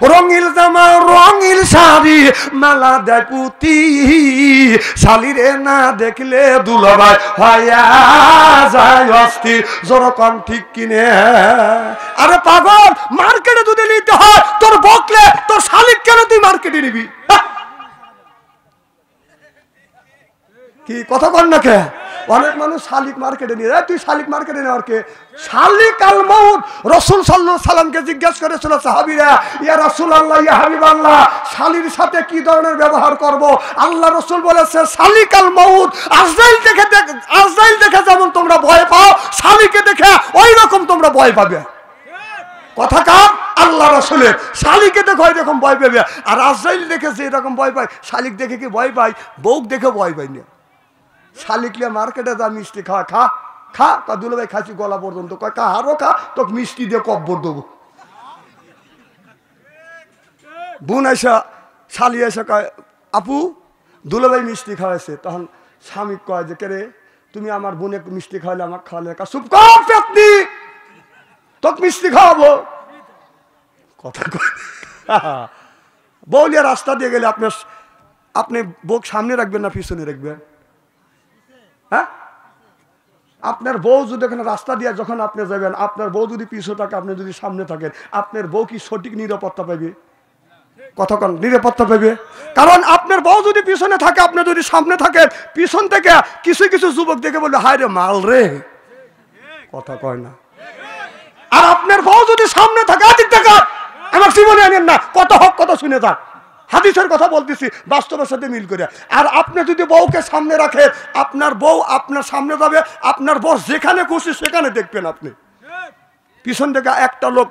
রঙিল জামা রঙিল শাড়ি মালা দেয় পুতি শালিরে না দেখলে দুলাভাই হইয়া যায় অস্থির জোরকম ঠিক কিনে আরে পাগল মার্কেটে যদি নিতে হয় তোর বকলে তোর শালিক কেন তুই মার্কেটে নিবি কি কথা কর না কে অনেক মানুষ শালিক মার্কেটে নিয়ে তুই শালিক মার্কেটে নেওয়ার কে শালিক আল মাউত রাসূল সাল্লাল্লাহু আলাইহি সাল্লামকে জিজ্ঞাসা করেছিল সাহাবীরা ইয়া রাসূলুল্লাহ ইয়া হাবিবাল্লাহ শালির সাথে কি ধরনের ব্যবহার করব আল্লাহ রাসূল বলেছে শালিক আল মাউত আজরাইল দেখে যেমন তোমরা ভয় পাও শালিকে দেখে ওই রকম তোমরা ভয় পাবে কথা কার আল্লাহ রাসূলের শালিকে দেখে ওই রকম ভয় পাবে আর আজরাইল দেখে যে এরকম ভয় পায় শালিক দেখে কি ভয় পায় বউক দেখে ভয় পায় না শালিকলে মার্কেটে যা মিষ্টি খা খা খা তা দুলাভাই খাচ্ছি গলা পর্যন্ত কয় কা আরো খা তোকে মিষ্টি দিয়ে কব্বর দেবো বোন এসা শালি এসে কয় আপু দুলাভাই মিষ্টি খাওয়াইছে তখন স্বামী কয় যে কে রে তুমি আমার বোনে মিষ্টি খাওয়ালে আমার খাওয়ালে চুপ কর পেতনি তোকে মিষ্টি খাওয়াবো কথা কয় বউলিয়া রাস্তা দিয়ে গেলে আপনি বউ সামনে রাখবেন না পিছনে রাখবেন হ্যাঁ আপনার বউ যদি এখানে রাস্তা দিয়ে যখন আপনি যাবেন আপনার বউ যদি পিছু থাকে আপনি যদি সামনে থাকেন আপনার বউ কি সঠিক নিরাপত্তা পাবে কতক্ষণ নিরাপত্তা পাবে কারণ আপনার বউ যদি পিছনে থাকে আপনি যদি সামনে থাকেন পিছন থেকে কিছু কিছু যুবক দেখে বলবে হায় রে মাল রে কথা কয় না আর আপনার বউ যদি সামনে থাকে আদিক থেকে আমার জীবনে আনেন না কত হক কত শুনে যাক হাদিসের কথা বলতেছি বাস্তবের সাথে মিল করে আর আপনি যদি বউকে সামনে রাখেন আপনার বউ আপনার সামনে যাবে আপনার বউ যেখানে খুশি সেখানে দেখবেন আপনি পিছন থেকে একটা লোক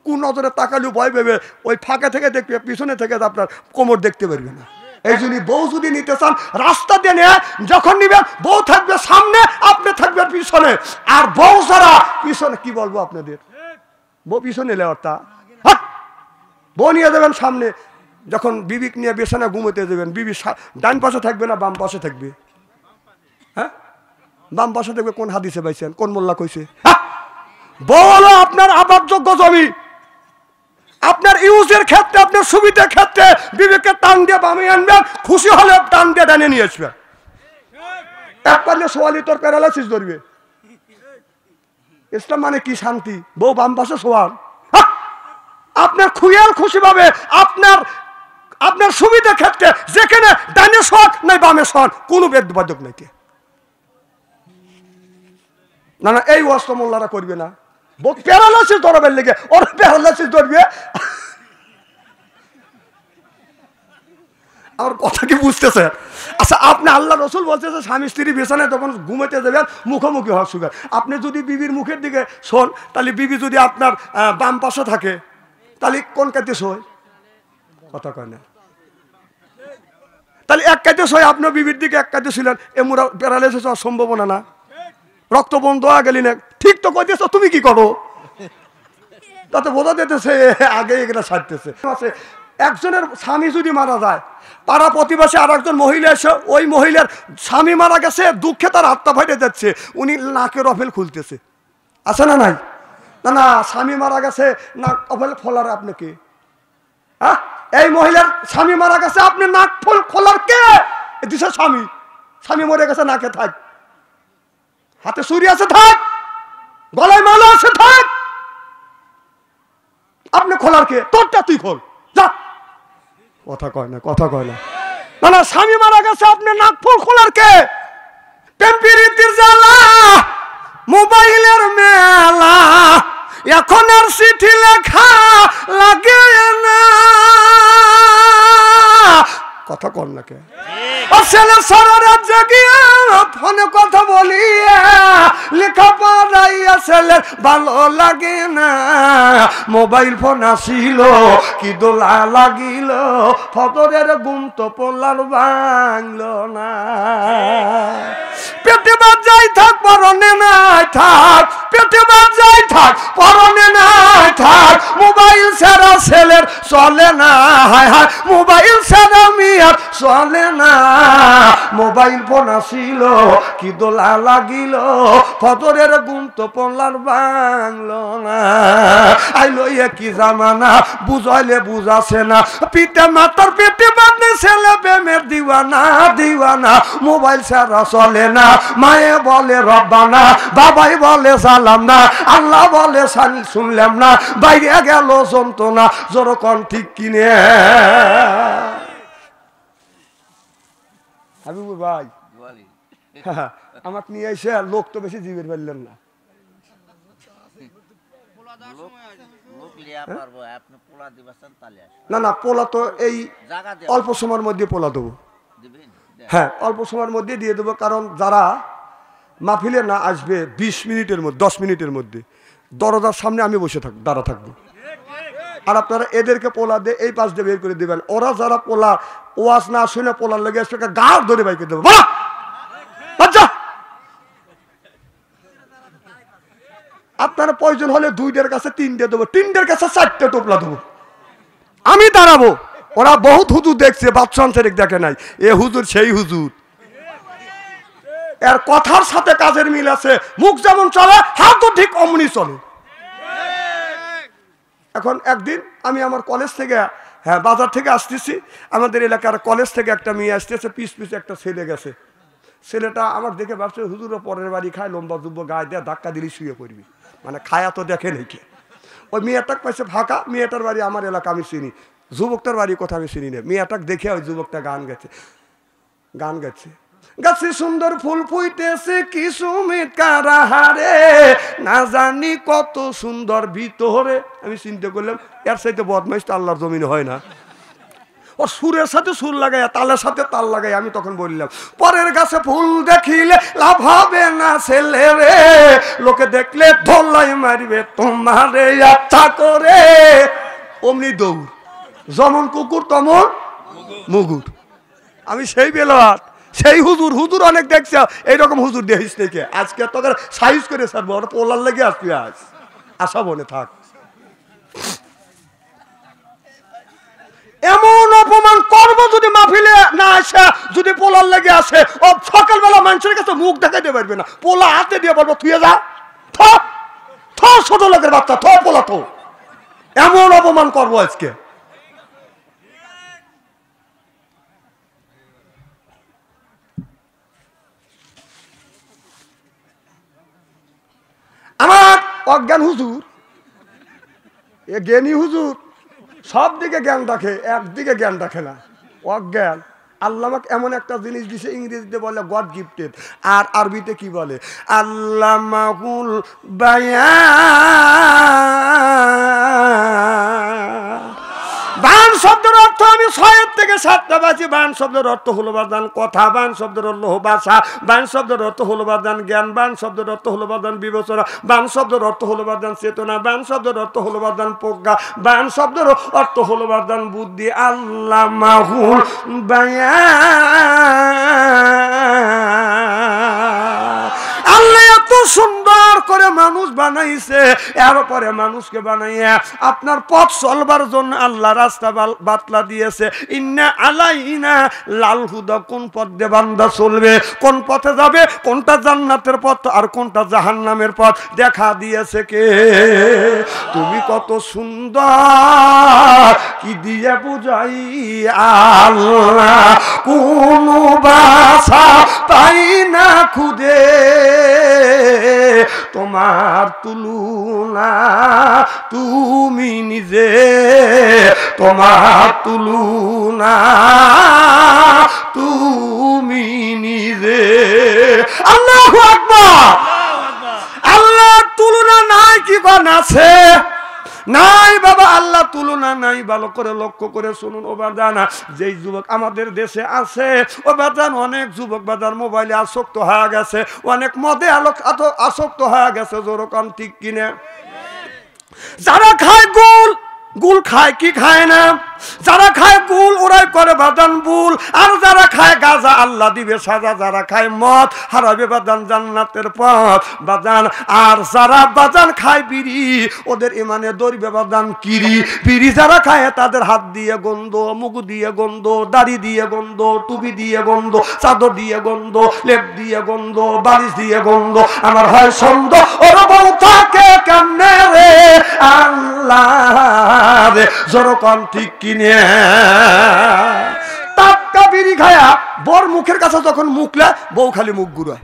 কোন নজরে তাকালেও ভয় পাবে ওই ফাঁকা থেকে দেখবে পিছনে থেকে আপনার কোমর দেখতে পারবে না এই জন্য বউ যদি নিতে চান রাস্তা দিয়ে নিয়ে যখন নিবেন বউ থাকবে সামনে আপনি থাকবেন পিছনে আর বউ ছাড়া পিছনে কি বলবো আপনাদের বউ পিছনে লেওয়ারটা বউ নিয়ে যাবেন সামনে যখন বিবিক নিয়ে বিছানা ঘুমোতে যাবেন বিবি ডান পাশে থাকবে না বাম পাশে থাকবে হ্যাঁ বাম পাশে থাকবে কোন হাদিসে পাইছেন কোন মোল্লা কইছে বউ হলো আপনার আবাদযোগ্য জমি আপনার ইউজের ক্ষেত্রে আপনার সুবিধার ক্ষেত্রে বিবিকে টান দিয়ে বামে আনবেন খুশি হলে টান দিয়ে ডানে নিয়ে আসবেন এক পারলে সোয়ালি তোর প্যারালাইসিস ধরবে ইসলাম মানে কি শান্তি বউ বাম পাশে সোয়াল আপনার খুয়াল খুশি পাবে আপনার সুবিধার ক্ষেত্রে যেখানে ডানে শখ নাই বামে শখ কোনো বেদবাদক নাই না না এই ওয়াজ মোল্লারা করবে না প্যারালাইসিস ধরবেন লেগে ওর প্যারালাইসিস ধরবে আমার কথা কি বুঝতেছে আচ্ছা আপনি আল্লাহ রসুল বলতেছে স্বামী স্ত্রী বিছানায় তখন ঘুমাতে যাবেন মুখোমুখি হওয়ার সুগার আপনি যদি বিবির মুখের দিকে শোন তাহলে বিবি যদি আপনার বাম পাশে থাকে তাহলে কোন কাজে শোয় কথা কয় না তাহলে এক কাজে শোয় আপনার বিবির দিকে এক কাজে ছিলেন এমরা প্যারালাইসিস হওয়ার সম্ভাবনা না রক্ত বন্ধ হয়ে গেলি না ঠিক তো কইতেছ তুমি কি করো তাতে বোঝা যেতেছে আগে এগুলা ছাড়তেছে একজনের স্বামী যদি মারা যায় পাড়া প্রতিবেশী আর একজন মহিলা এসে ওই মহিলার স্বামী মারা গেছে দুঃখে তার আত্মা ফাইটে যাচ্ছে উনি নাকের অফেল খুলতেছে আছে না নাই না না স্বামী মারা গেছে নাক অফেল খোলার আপনি কে হ্যাঁ এই মহিলার স্বামী মারা গেছে আপনি নাক ফুল খোলার কে দিছে স্বামী মরে গেছে নাকে থাক হাতে ছুরি আছে থাক গলায় মালা আছে থাক আপনি খোলার কে তোরটা তুই খোল যা কথা কয় না না না স্বামী মারা গেছে আপনি নাক ফুল খোলার কে টেম্পিরিতির জ্বালা মোবাইলের মেলা এখন আর চিঠি লেখা লাগে না কথা কর না কে ছেলে সারা রাত জাগিয়া ফোনে কথা বলিয়া লেখা পড়াইয়া ছেলের ভালো লাগে না মোবাইল ফোন আসিল কি দোলা লাগিল ফতরের গুম তো পোলার ভাঙল না পেটে বাজাই থাক পরনে নাই থাক পেটে বাজাই থাক পরনে নাই থাক মোবাইল ছাড়া ছেলের চলে না হায় হায় মোবাইল ছাড়া মিয়ার চলে না মোবাইল ফোন আসিল কি দোলা লাগিল ফজরের ঘুম তো পড়লার বাংলো না আইলো কি জামানা বুঝাইলে বুঝাছে না পিতা মাতার পেটে বাঁধে ছেলে প্রেমের দিওয়ানা দিওয়ানা মোবাইল ছাড়া চলে না মায়ে বলে রব্বানা বাবাই বলে সালাম না আল্লাহ বলে শুনলাম না বাইরে গেল যন্ত্রণা যেরকম ঠিক কিনে হাবিবুর ভাই আমাকে নিয়ে এসে লোক তো বেশি জীবের পারলেন না না না পোলা তো এই অল্প সময়ের মধ্যে পোলা দেবো হ্যাঁ অল্প সময়ের মধ্যে দিয়ে দেবো কারণ যারা মাহফিলে না আসবে 20 মিনিটের মধ্যে 10 মিনিটের মধ্যে দরজার সামনে আমি বসে দাঁড়া থাকবো আর আপনারা এদেরকে পোলা দিয়ে এই পাশ দিয়ে বের করে দেবেন ওরা যারা পোলা ওয়াজ না শুনে পোলার লেগে আসবে গাড় ধরে বাইকে দেবো বাচ্চা আপনারা প্রয়োজন হলে 2দের কাছে 3টে দেবো 3দের কাছে 4টে টোপলা দেবো আমি দাঁড়াবো ওরা বহুত হুজুর দেখছে বাদশাহ শরীফ দেখে নাই এ হুজুর সেই হুজুর এর কথার সাথে কাজের মিল আছে মুখ যেমন চলে হাতও ঠিক অমনি চলে এখন একদিন আমি আমার কলেজ থেকে হ্যাঁ বাজার থেকে আসতেছি আমাদের এলাকার কলেজ থেকে একটা মেয়ে আসতেছে পিস একটা ছেলে গেছে ছেলেটা আমার দেখে ভাবছে হুজুরও পরের বাড়ি খায় লম্বা যুব্ব গায়ে দেয়া ধাক্কা দিলে শুয়ে পড়বি মানে খায়া তো দেখে নাকি ওই মেয়েটাক পাইছে ফাঁকা মেয়েটার বাড়ি আমার এলাকা আমি চিনি যুবকটার বাড়ি কথা আমি চিনি না মেয়েটাক দেখে ওই যুবকটা গান গেছে গাছে সুন্দর ফুল ফুইতেছে কি সুমিত কারাহারে না জানি কত সুন্দর ভিতরে আমি চিন্তা করলাম এর সাথে বদমাইশ তো আল্লাহর জমিনে হয় না ওর সুরের সাথে সুর লাগাই তালের সাথে তাল লাগাই আমি তখন বললাম পরের গাছে ফুল দেখিলে লাভ হবে না ছেলে রে লোকে দেখলে ধোলাই মারিবে তোমারে আচ্ছা করে অমনি দৌড় যেমন কুকুর তেমন মুগুর আমি সেই বেলাত সেই হুজুর অনেক দেখছে এইরকম হুজুর দেখিস থেকে আজকে তোকে সাইজ করে ছাড়বো ওরা পোলার লেগে আসবি আজ আশা বনে থাক এমন অপমান করবো যদি মাহফিলে না আসে যদি পোলার লেগে আসে ও সকালবেলা মানুষের কাছে মুখ দেখাইতে পারবে না পোলা হাতে দিয়ে বলবো তুই যা থ ছোট লোকের বাচ্চা থ পোলা থ এমন অপমান করবো আজকে আমার অজ্ঞান হুজুর এ জ্ঞানী হুজুর সব দিকে জ্ঞান রাখে একদিকে জ্ঞান রাখে না অজ্ঞান আল্লাহ আমাকে এমন একটা জিনিস দিছে ইংরেজিতে বলে গড গিফটেড আর আরবিতে কি বলে আল্লামাহুল বায়ান বান শব্দের অর্থ আমি 6 থেকে 7টা বাজি বান শব্দের অর্থ হলো বাদান কথা বান শব্দের অর্থ হলো ভাষা বান শব্দের অর্থ হলো বাদান জ্ঞান বান শব্দের অর্থ হলো বাদান বিবেচনা বান শব্দের অর্থ হলো বাদান চেতনা বান শব্দের অর্থ হলো বাদান প্রজ্ঞা বান শব্দের অর্থ হলো বাদান বুদ্ধি আল্লামাহুল বায়ান আল্লাহ এত সুন্দর করে মানুষ বানাইছে এরপরে মানুষকে বানাইয়া আপনার পথ চলবার জন্য আল্লাহ রাস্তা বাতলা দিয়েছে ইন্না আলাইনা লাল হুদা কোন পথ দিয়ে বান্দা চলবে কোন পথে যাবে কোনটা জান্নাতের পথ আর কোনটা জাহান্নামের পথ দেখা দিয়েছে কে তুমি কত সুন্দর কি দিয়ে বুঝাই আল্লাহ কোন ভাষা পাই না খুদে তোমার তুলনা তুমি নিজে তোমার তুলনা তুমি নিজে আল্লাহু আকবার আল্লাহর তুলনা নাই কি কোন আছে নাই বাবা আল্লাহ তুলনা নাই ভালো করে লক্ষ্য করে শুনুন ও বাজানা যেই যুবক আমাদের দেশে আছে ও বাজান অনেক যুবক বাজার মোবাইলে আসক্ত হয়ে গেছে অনেক মদে আসক্ত হয়ে গেছে যেরকম ঠিক কিনে যারা খায় গুল খায় কি খায় না যারা খায় গুল ওরাই করে বাদান ভুল, আর যারা খায় গাঁজা আল্লাহ দিবে সাজা, যারা খায় মদ হারাবে বাদান জান্নাতের পথ বাদান, আর যারা বাদান খায় বিড়ি ওদের ইমানে ধরবে বাদান কিরি। বিড়ি যারা খায় তাদের হাত দিয়ে গন্ধ, মুখ দিয়ে গন্ধ, দাড়ি দিয়ে গন্ধ, টুপি দিয়ে গন্ধ, চাদর দিয়ে গন্ধ, লেপ দিয়ে গন্ধ, বালিশ দিয়ে গন্ধ। আমার হয় সন্দেহ ওর বউ থাকে কেমনে রে আল্লাহ রে, জোরকম ঠিক কিনে। টাটকা বিড়ি খায়া বর মুখের কাছে যখন মুখলে বউ খালি মুখ ঘুরায়,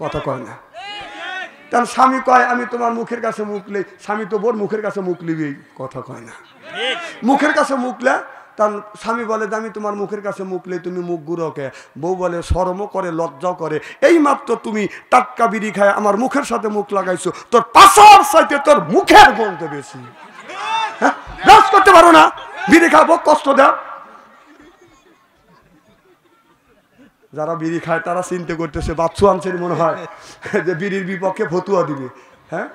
কথা কয় না। কারণ স্বামী কয় আমি তোমার মুখের কাছে মুখলে, স্বামী তো বোর মুখের কাছে মুখ লিবি, কথা কয় না। মুখের কাছে মুখলে তার স্বামী বলে যে আমি তোমার মুখের কাছে মুখলে তুমি মুখ গুঁড়োকে, বউ বলে শরমও করে লজ্জাও করে, এই মাত্র তুমি টাটকা বিড়ি খায় আমার মুখের সাথে মুখ লাগাইছো, তোর পাশার সাথে তোর মুখের গন্ধ বেশি। হ্যাঁ, রস করতে পারো না, বিড়ি খাবো কষ্ট দাও। যারা বিড়ি খায় তারা চিন্তা করতেছে বাচ্চু আনছেন মনে হয় যে বিড়ির বিপক্ষে ফতুয়া দিবে। হ্যাঁ,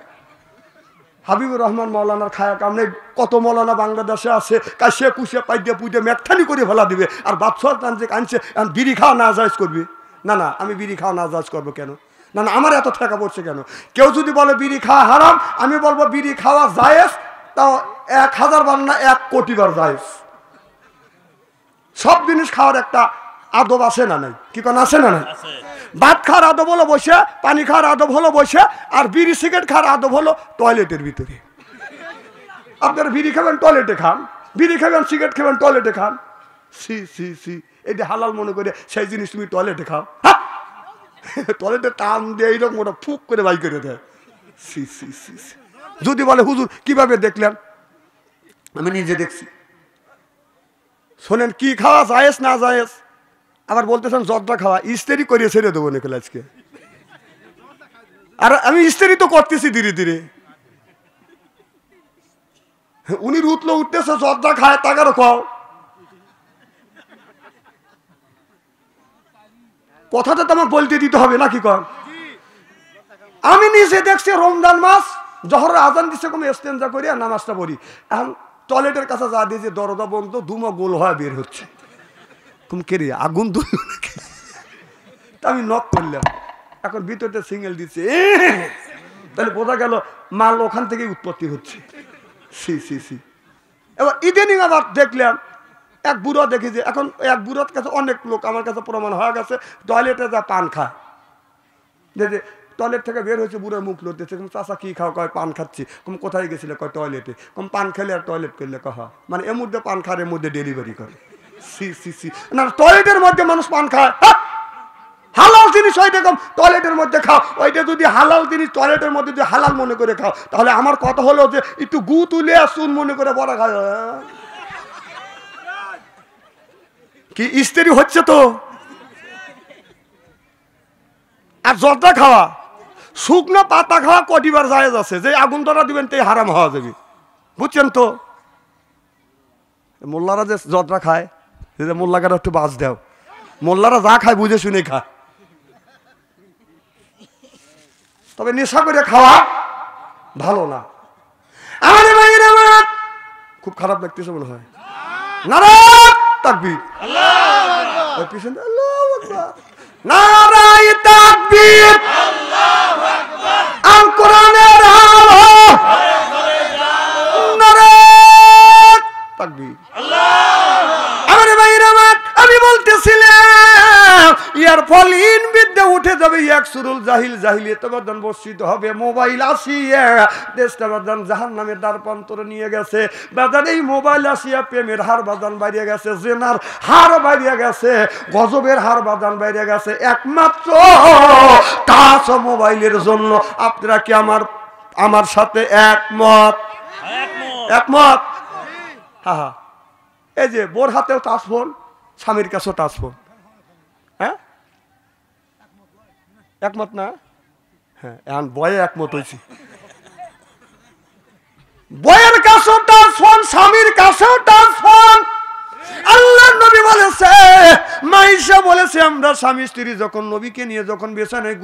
হাবিবুর রহমান মৌলানার খায়া কামনে কত মৌলানা বাংলাদেশে আছে, কাশে কুশে পাইতে পুইতে মেকঠানি করে ফেলা দিবে, আর বাচ্চা টানছে কানছে বিড়ি খাওয়া না জায়েজ করবি। না না, আমি বিড়ি খাওয়া না জায়েজ করবো কেন? না না, আমার এত ঠেকা পড়ছে কেন? কেউ যদি বলে বিড়ি খাওয়া হারাম, আমি বলবো বিড়ি খাওয়া জায়েজ, তাও 1000 বার না 1 কোটি বার জায়েজ। সব জিনিস খাওয়ার একটা আদব আছে না নাই? কি কোন আছে না নাই? ভাত খাওয়ার আদব হলো বসে, পানি খাওয়ার আদব হলো বসে, আর বিড়ি সিগারেট খাওয়ার আদব হলো টয়লেটের ভিতরে। আপনারা বিড়ি খাবেন টয়লেটে খান, বিড়ি খাবেন সিগারেট খাবেন টয়লেটে খান। সি সি সি, এটা হালাল মনে করে সেই জিনিস তুমি টয়লেটে খাও। টয়লেটে টান দিয়ে এইরকম ওটা ফুক করে বাই করে দেয়। সি সি সি, যদি বলে হুজুর কিভাবে দেখলেন, আমি নিজে দেখছি। শোনেন, কি খাওয়া জায়েজ না জায়েজ? আবার বলতেছেন জর্দা খাওয়া, ইস্তেরি করে ছেড়ে দেবো নাকি আজকে? আর আমি ইস্তেরি তো করতেছি ধীরে ধীরে। উনি উঠলো উঠতেছে জর্দা খায়, তাকারও খাও। কথাটা তো আমার বলতে দিতে হবে নাকি কর? আমি নিজে দেখছি রমজান মাস জহরের আজান দিচ্ছে কম ইস্তেঞ্জা করি আর নামাজটা পড়ি, এখন টয়লেটের কাছে যা দিয়েছে দরজা বন্ধ, ধুমা গোল হয়ে বের হচ্ছে। তুমি কে রে, আগুন ধরল নাকি? আমি নক করলাম, এখন ভিতরটা সিঙ্গেল দিচ্ছে, তাহলে বোঝা গেল মাল ওখান থেকে উৎপত্তি হচ্ছে। C C C. এবার ইদানিং আবার দেখলাম এক বুড়ো দেখেছে, এখন এক বুড়োর কাছে অনেক লোক, আমার কাছে প্রমাণ হয়ে গেছে, টয়লেটে যা পান খায়। যে টয়লেট থেকে বের হয়েছে, বুড়ো মুখ লড়তেছে, চাষা কি খাও? কয় পান খাচ্ছি। কম কোথায় গেছিলে? কয় টয়লেটে। কম পান খেলে আর টয়লেট করলে কহা, মানে এর মধ্যে পান খাওয়ার এর মধ্যে ডেলিভারি করে। সি সি সি, না টয়লেটের মধ্যে মানুষ পান খায়, হালাল জিনিস ওইটা কম টয়লেটের মধ্যে খাও। ওইটা যদি হালাল জিনিস টয়লেটের মধ্যে যদি হালাল মনে করে খাও, তাহলে আমার কথা হলো যে একটু গু তুলে আসুন মনে করে বড় খায়। কি ইস্তেরি হচ্ছে তো। আর জর্দা খাওয়া, শুকনো পাতা খাওয়া কটিবার জায়েজ আছে, যে আগুন ধরা দিবেন তাই হারাম হওয়া যাবে, বুঝছেন তো? মোল্লারা যে জর্দা খায়, যে মোল্লাকে একটু বাজ দাও, মোল্লারা যা খায় বুঝে শুনে খায়। তবে নেশা করে খাওয়া ভালো না। আমাদের ভাইয়ের আমার খুব খারাপ লাগতেছে মনে হয়। নারায়ে তাকবীর, আল্লাহু আকবার, পিছনে আল্লাহু আকবার, নারায়ে তাকবীর, আল্লাহু আকবার, আল কোরআনের আলো, নারায়ে তাকবীর, আল্লাহু আকবার। আমাদের ভাইয়ের আমার, আমি বলতেছিলাম ইয়ার ফল ইন বিদ্যা উঠে যাবে, এক সুরুল জাহিল জাহিলিয়ত বাদান বর্ষিত হবে, মোবাইল আসিয়া দেশটা বাদান জাহান্নামের দ্বার প্রান্তরে নিয়ে গেছে। বাদান এই মোবাইল আসিয়া প্রেমের হার বাদান বাইরে গেছে, জেনার হার বাইরে গেছে, গজবের হার বাদান বাইরে গেছে, একমাত্র টাচ মোবাইলের জন্য। আপনারা কি আমার সাথে একমত? একমত? হ্যাঁ হ্যাঁ। এই যে বোর হাতেও টাচ ফোন, স্বামীর কাছেও টাচ ফোন। হ্যাঁ, একমত না? হ্যাঁ, এখন বয়ে একমত হয়েছি। বয়ের কাছেও টাচ ফোন, স্বামীর কাছেও টাচ ফোন। আল্লাহ নবী বলেছে মাই আয়েশা বলেছে আমরা স্বামী স্ত্রী যখন নবীকে নিয়ে যখন বিছানায়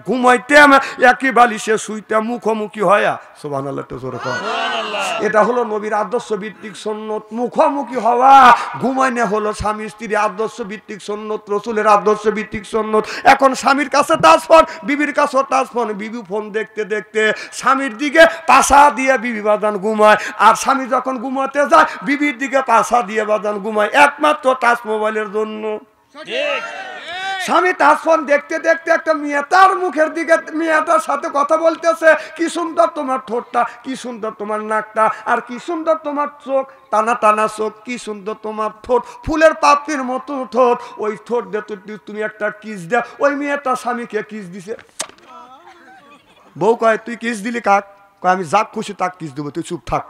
ঘুমাইতাম একই বালিশে শুইতাম মুখোমুখি হয়া, সুবহানাল্লাহ তো জোরে কর। এটা হলো নবীর আদর্শ ভিত্তিক সুন্নত, মুখোমুখি হওয়া। ঘুমাইনে হলো স্বামী স্ত্রী আদর্শ ভিত্তিক সুন্নত, রাসূলের আদর্শ ভিত্তিক সুন্নত। এখন স্বামীর কাছে টাচফোন, বিবির কাছে টাচফোন, বিবি ফোন দেখতে দেখতে স্বামীর দিকে পাশা দিয়ে বিবি বাজান ঘুমায়, আর স্বামী যখন ঘুমাতে যায় বিবির দিকে পাশা দিয়ে বাজান ঘুমায়, একমাত্র টাচ মোবাইলের জন্য। স্বামী টাচ ফোন দেখতে দেখতে একটা মেয়ে তার মুখের দিকে, মেয়েটার সাথে কথা বলতেছে, কি সুন্দর তোমার ঠোঁটটা, কি সুন্দর তোমার নাকটা, আর কি সুন্দর তোমার চোখ, টানা টানা চোখ, কি সুন্দর তোমার ঠোঁট, ফুলের পাপড়ির মতো ঠোঁট, ওই ঠোঁট দিয়ে তুমি একটা কিস দাও। ওই মেয়েটা স্বামীকে কিস দিছে। বউ কয় তুই কিস দিলি কাক? কয় আমি যাক খুশি তাক কিস দেবো, তুই চুপ থাক।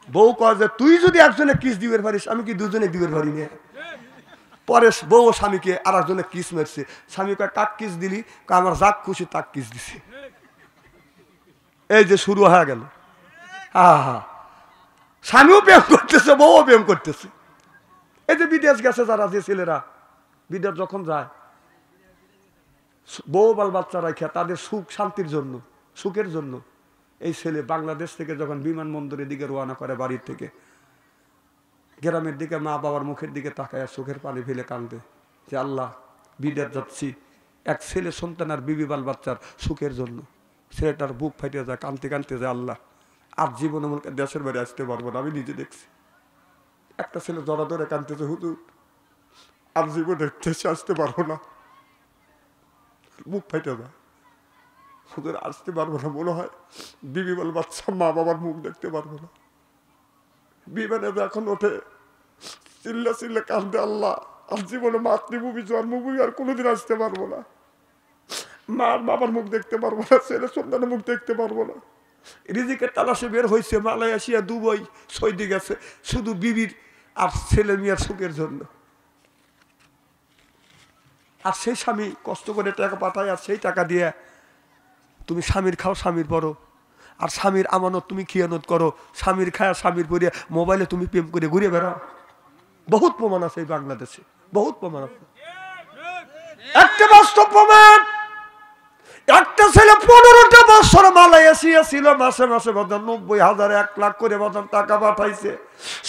বউ কয় যে তুই যদি একজনে কিস দিবে পারিস, আমি কি দুজনে দিবে পারি না? পরে বউ স্বামীকে আর একজনে কিস মারছে। স্বামী কয় কাক কিস দিলি? কয় আমার যাক খুশি তাক কিস দিছে। এই যে শুরু হয়ে গেল। হা স্বামীও প্রেম করতেছে, বউও প্রেম করতেছে। এই যে বিদেশ গেছে যারা, যে ছেলেরা বিদেশ যখন যায়, বউ বাল বাচ্চা রাখা তাদের সুখ শান্তির জন্য, সুখের জন্য, এই ছেলে বাংলাদেশ থেকে যখন বিমানবন্দরের দিকে রওনা করে বাড়ির থেকে, গ্রামের দিকে মা বাবার মুখের দিকে তাকায় চোখের পানি ফেলে কান্দে যে আল্লাহ বিদেশ যাচ্ছি এক ছেলে সন্তান আর বিবি বাল বাচ্চার সুখের জন্য। ছেলেটার বুক ফাইটে যায়, কাঁদতে কাঁদতে যায় আল্লাহ আর জীবনে মনে দেশের বাড়ি আসতে পারবো না। আমি নিজে দেখছি একটা ছেলে জড়া ধরে কাঁদতেছে, হুজুর আর জীবনে দেশে আসতে পারবো না, মুখ ফাইটে যায়, হুজুর আসতে পারবো না, মনে হয় বিবি বাল বাচ্চা মা বাবার মুখ দেখতে পারবো না। বিমানে যখন ওঠে চিল্লা চিল্লা কান্দে, আল্লাহ আর জীবনে মাতৃভূমি জন্মভূমি আর কোনোদিন আসতে পারবো না, মার বাবার মুখ দেখতে পারবো না, ছেলে সন্তানের মুখ দেখতে পারবো না। রিজিকের তালাশে বের হয়েছে, মালয়েশিয়া দুবাই সৌদি গেছে, শুধু বিবির আর ছেলে মেয়ের সুখের জন্য। আর সেই স্বামী কষ্ট করে টাকা পাঠায়, আর সেই টাকা দিয়ে তুমি স্বামীর খাও, স্বামীর পরো, আর স্বামীর আমানত তুমি খিয়ানত করো, স্বামীর খায়া স্বামীর পরে মোবাইলে তুমি প্রেম করে ঘুরে বেড়াও। বহুত প্রমাণ আছে এই বাংলাদেশে, বহুত প্রমাণ আছে। একটা বাস্তব প্রমাণ, একটা ছেলে 15টা বছর মালয়েশিয়া ছিল, মাসে মাসে বাজান 90,000 1 লাখ করে বাজান টাকা পাঠাইছে,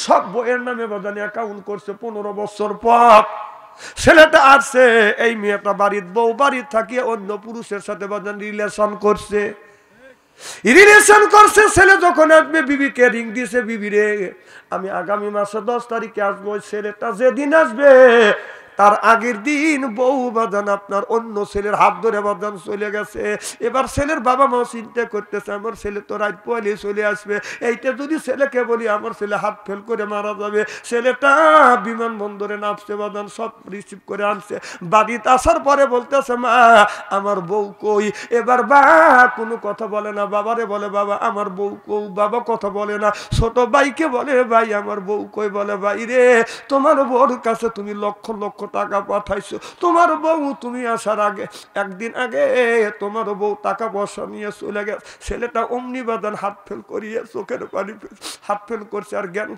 সব বইয়ের নামে বাজান অ্যাকাউন্ট করছে। 15 বছর পর ছেলেটা আসছে, এই মেয়েটা বাড়ির বউ, বাড়ির থাকিয়ে অন্য পুরুষের সাথে বাজান রিলেশন করছে। ছেলে যখন আসবে বিবিকে রিং দিয়েছে, বিবি রে আমি আগামী মাসে 10 তারিখে আসবো। ছেলেটা যেদিন আসবে তার আগের দিন বউ বাজান আপনার অন্য ছেলের হাত ধরে বাজান চলে গেছে। এবার ছেলের বাবা মা চিন্তা করতেছে আমার ছেলে তো রাত পয়লে চলে আসবে, এইটা যদি ছেলেকে বলি আমার ছেলে হাত ফেল করে মারা যাবে। ছেলেটা বিমানবন্দরে নামছে বাজান, সব রিসিভ করে আনছে। বাড়িতে আসার পরে বলতেছে মা আমার বউ কই? এবার বা কোনো কথা বলে না, বাবারে বলে বাবা আমার বউ কই? বাবা কথা বলে না। ছোট ভাইকে বলে ভাই আমার বউ কই? বলে ভাই রে তোমার বউর কাছে তুমি লক্ষ লক্ষ টাকা পাঠাইছো, তোমার বউ তুমি আসার আগে একদিন আগে তোমার বউ টাকা পয়সা নিয়ে চলে গেছে। ছেলেটা অমনি বাদান হাত ফেল করিয়ে চোখের পানি হাত ফেল করছে, আর জ্ঞান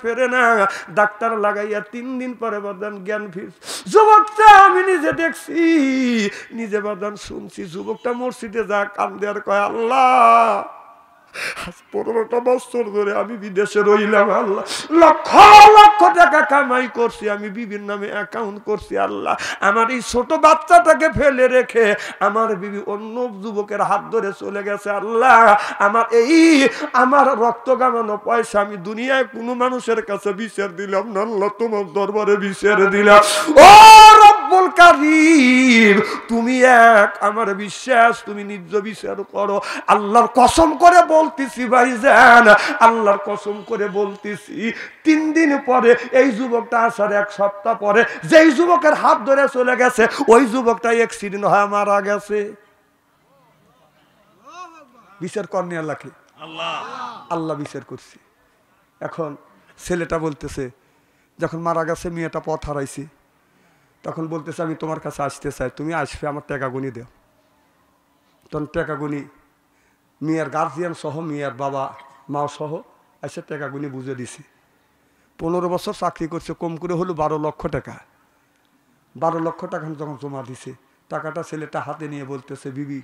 ফেরে না। ডাক্তার লাগাইয়া 3 দিন পরে বাদান জ্ঞান ফির। যুবকটা আমি নিজে দেখছি, নিজে বাদান শুনছি। যুবকটা মসজিদে যা কান্দে আর কয় আল্লাহ 15টা বছর ধরে আমি বিদেশে রইলাম, আল্লাহ লক্ষ লক্ষ টাকা কামাই করছি, আমি বিবির নামে অ্যাকাউন্ট করছি, আল্লাহ আমার এই ছোট বাচ্চাটাকে ফেলে রেখে আমার বিবি অন্য যুবকের হাত ধরে চলে গেছে। আল্লাহ আমার রক্ত গামানো পয়সা আমি দুনিয়ায় কোনো মানুষের কাছে বিচার দিলাম না, আল্লাহ তোমার দরবারে বিচার দিলাম। ও রব্বুল কারীম তুমি এক, আমার বিশ্বাস তুমি নিজ বিচার করো। আল্লাহর কসম করে বলতেছি ভাইজান, আল্লাহর কসম করে বলতেছি 3 দিন পরে এই যুবকটা আসার 1 সপ্তাহ পরে যেই যুবকের হাত ধরে চলে গেছে ওই যুবকটা অ্যাক্সিডেন্ট হয়ে মারা গেছে। বিচার করনি আল্লাহকে, আল্লাহ বিচার করছে। এখন ছেলেটা বলতেছে যখন মারা গেছে মেয়েটা পথ হারাইছে, তখন বলতেছে আমি তোমার কাছে আসতে চাই, তুমি আসবে, আমার টাকা গুনি দেও। তখন টাকা গুনি মেয়ের গার্জিয়ান সহ, মেয়ের বাবা মা সহ এসে টাকা গুনি বুঝে দিছি। 15 বছর চাকরি করছে, কম করে হলো 12 লক্ষ টাকা। 12 লক্ষ টাকা যখন জমা দিছে, টাকাটা ছেলেটা হাতে নিয়ে বলতেছে, বিবি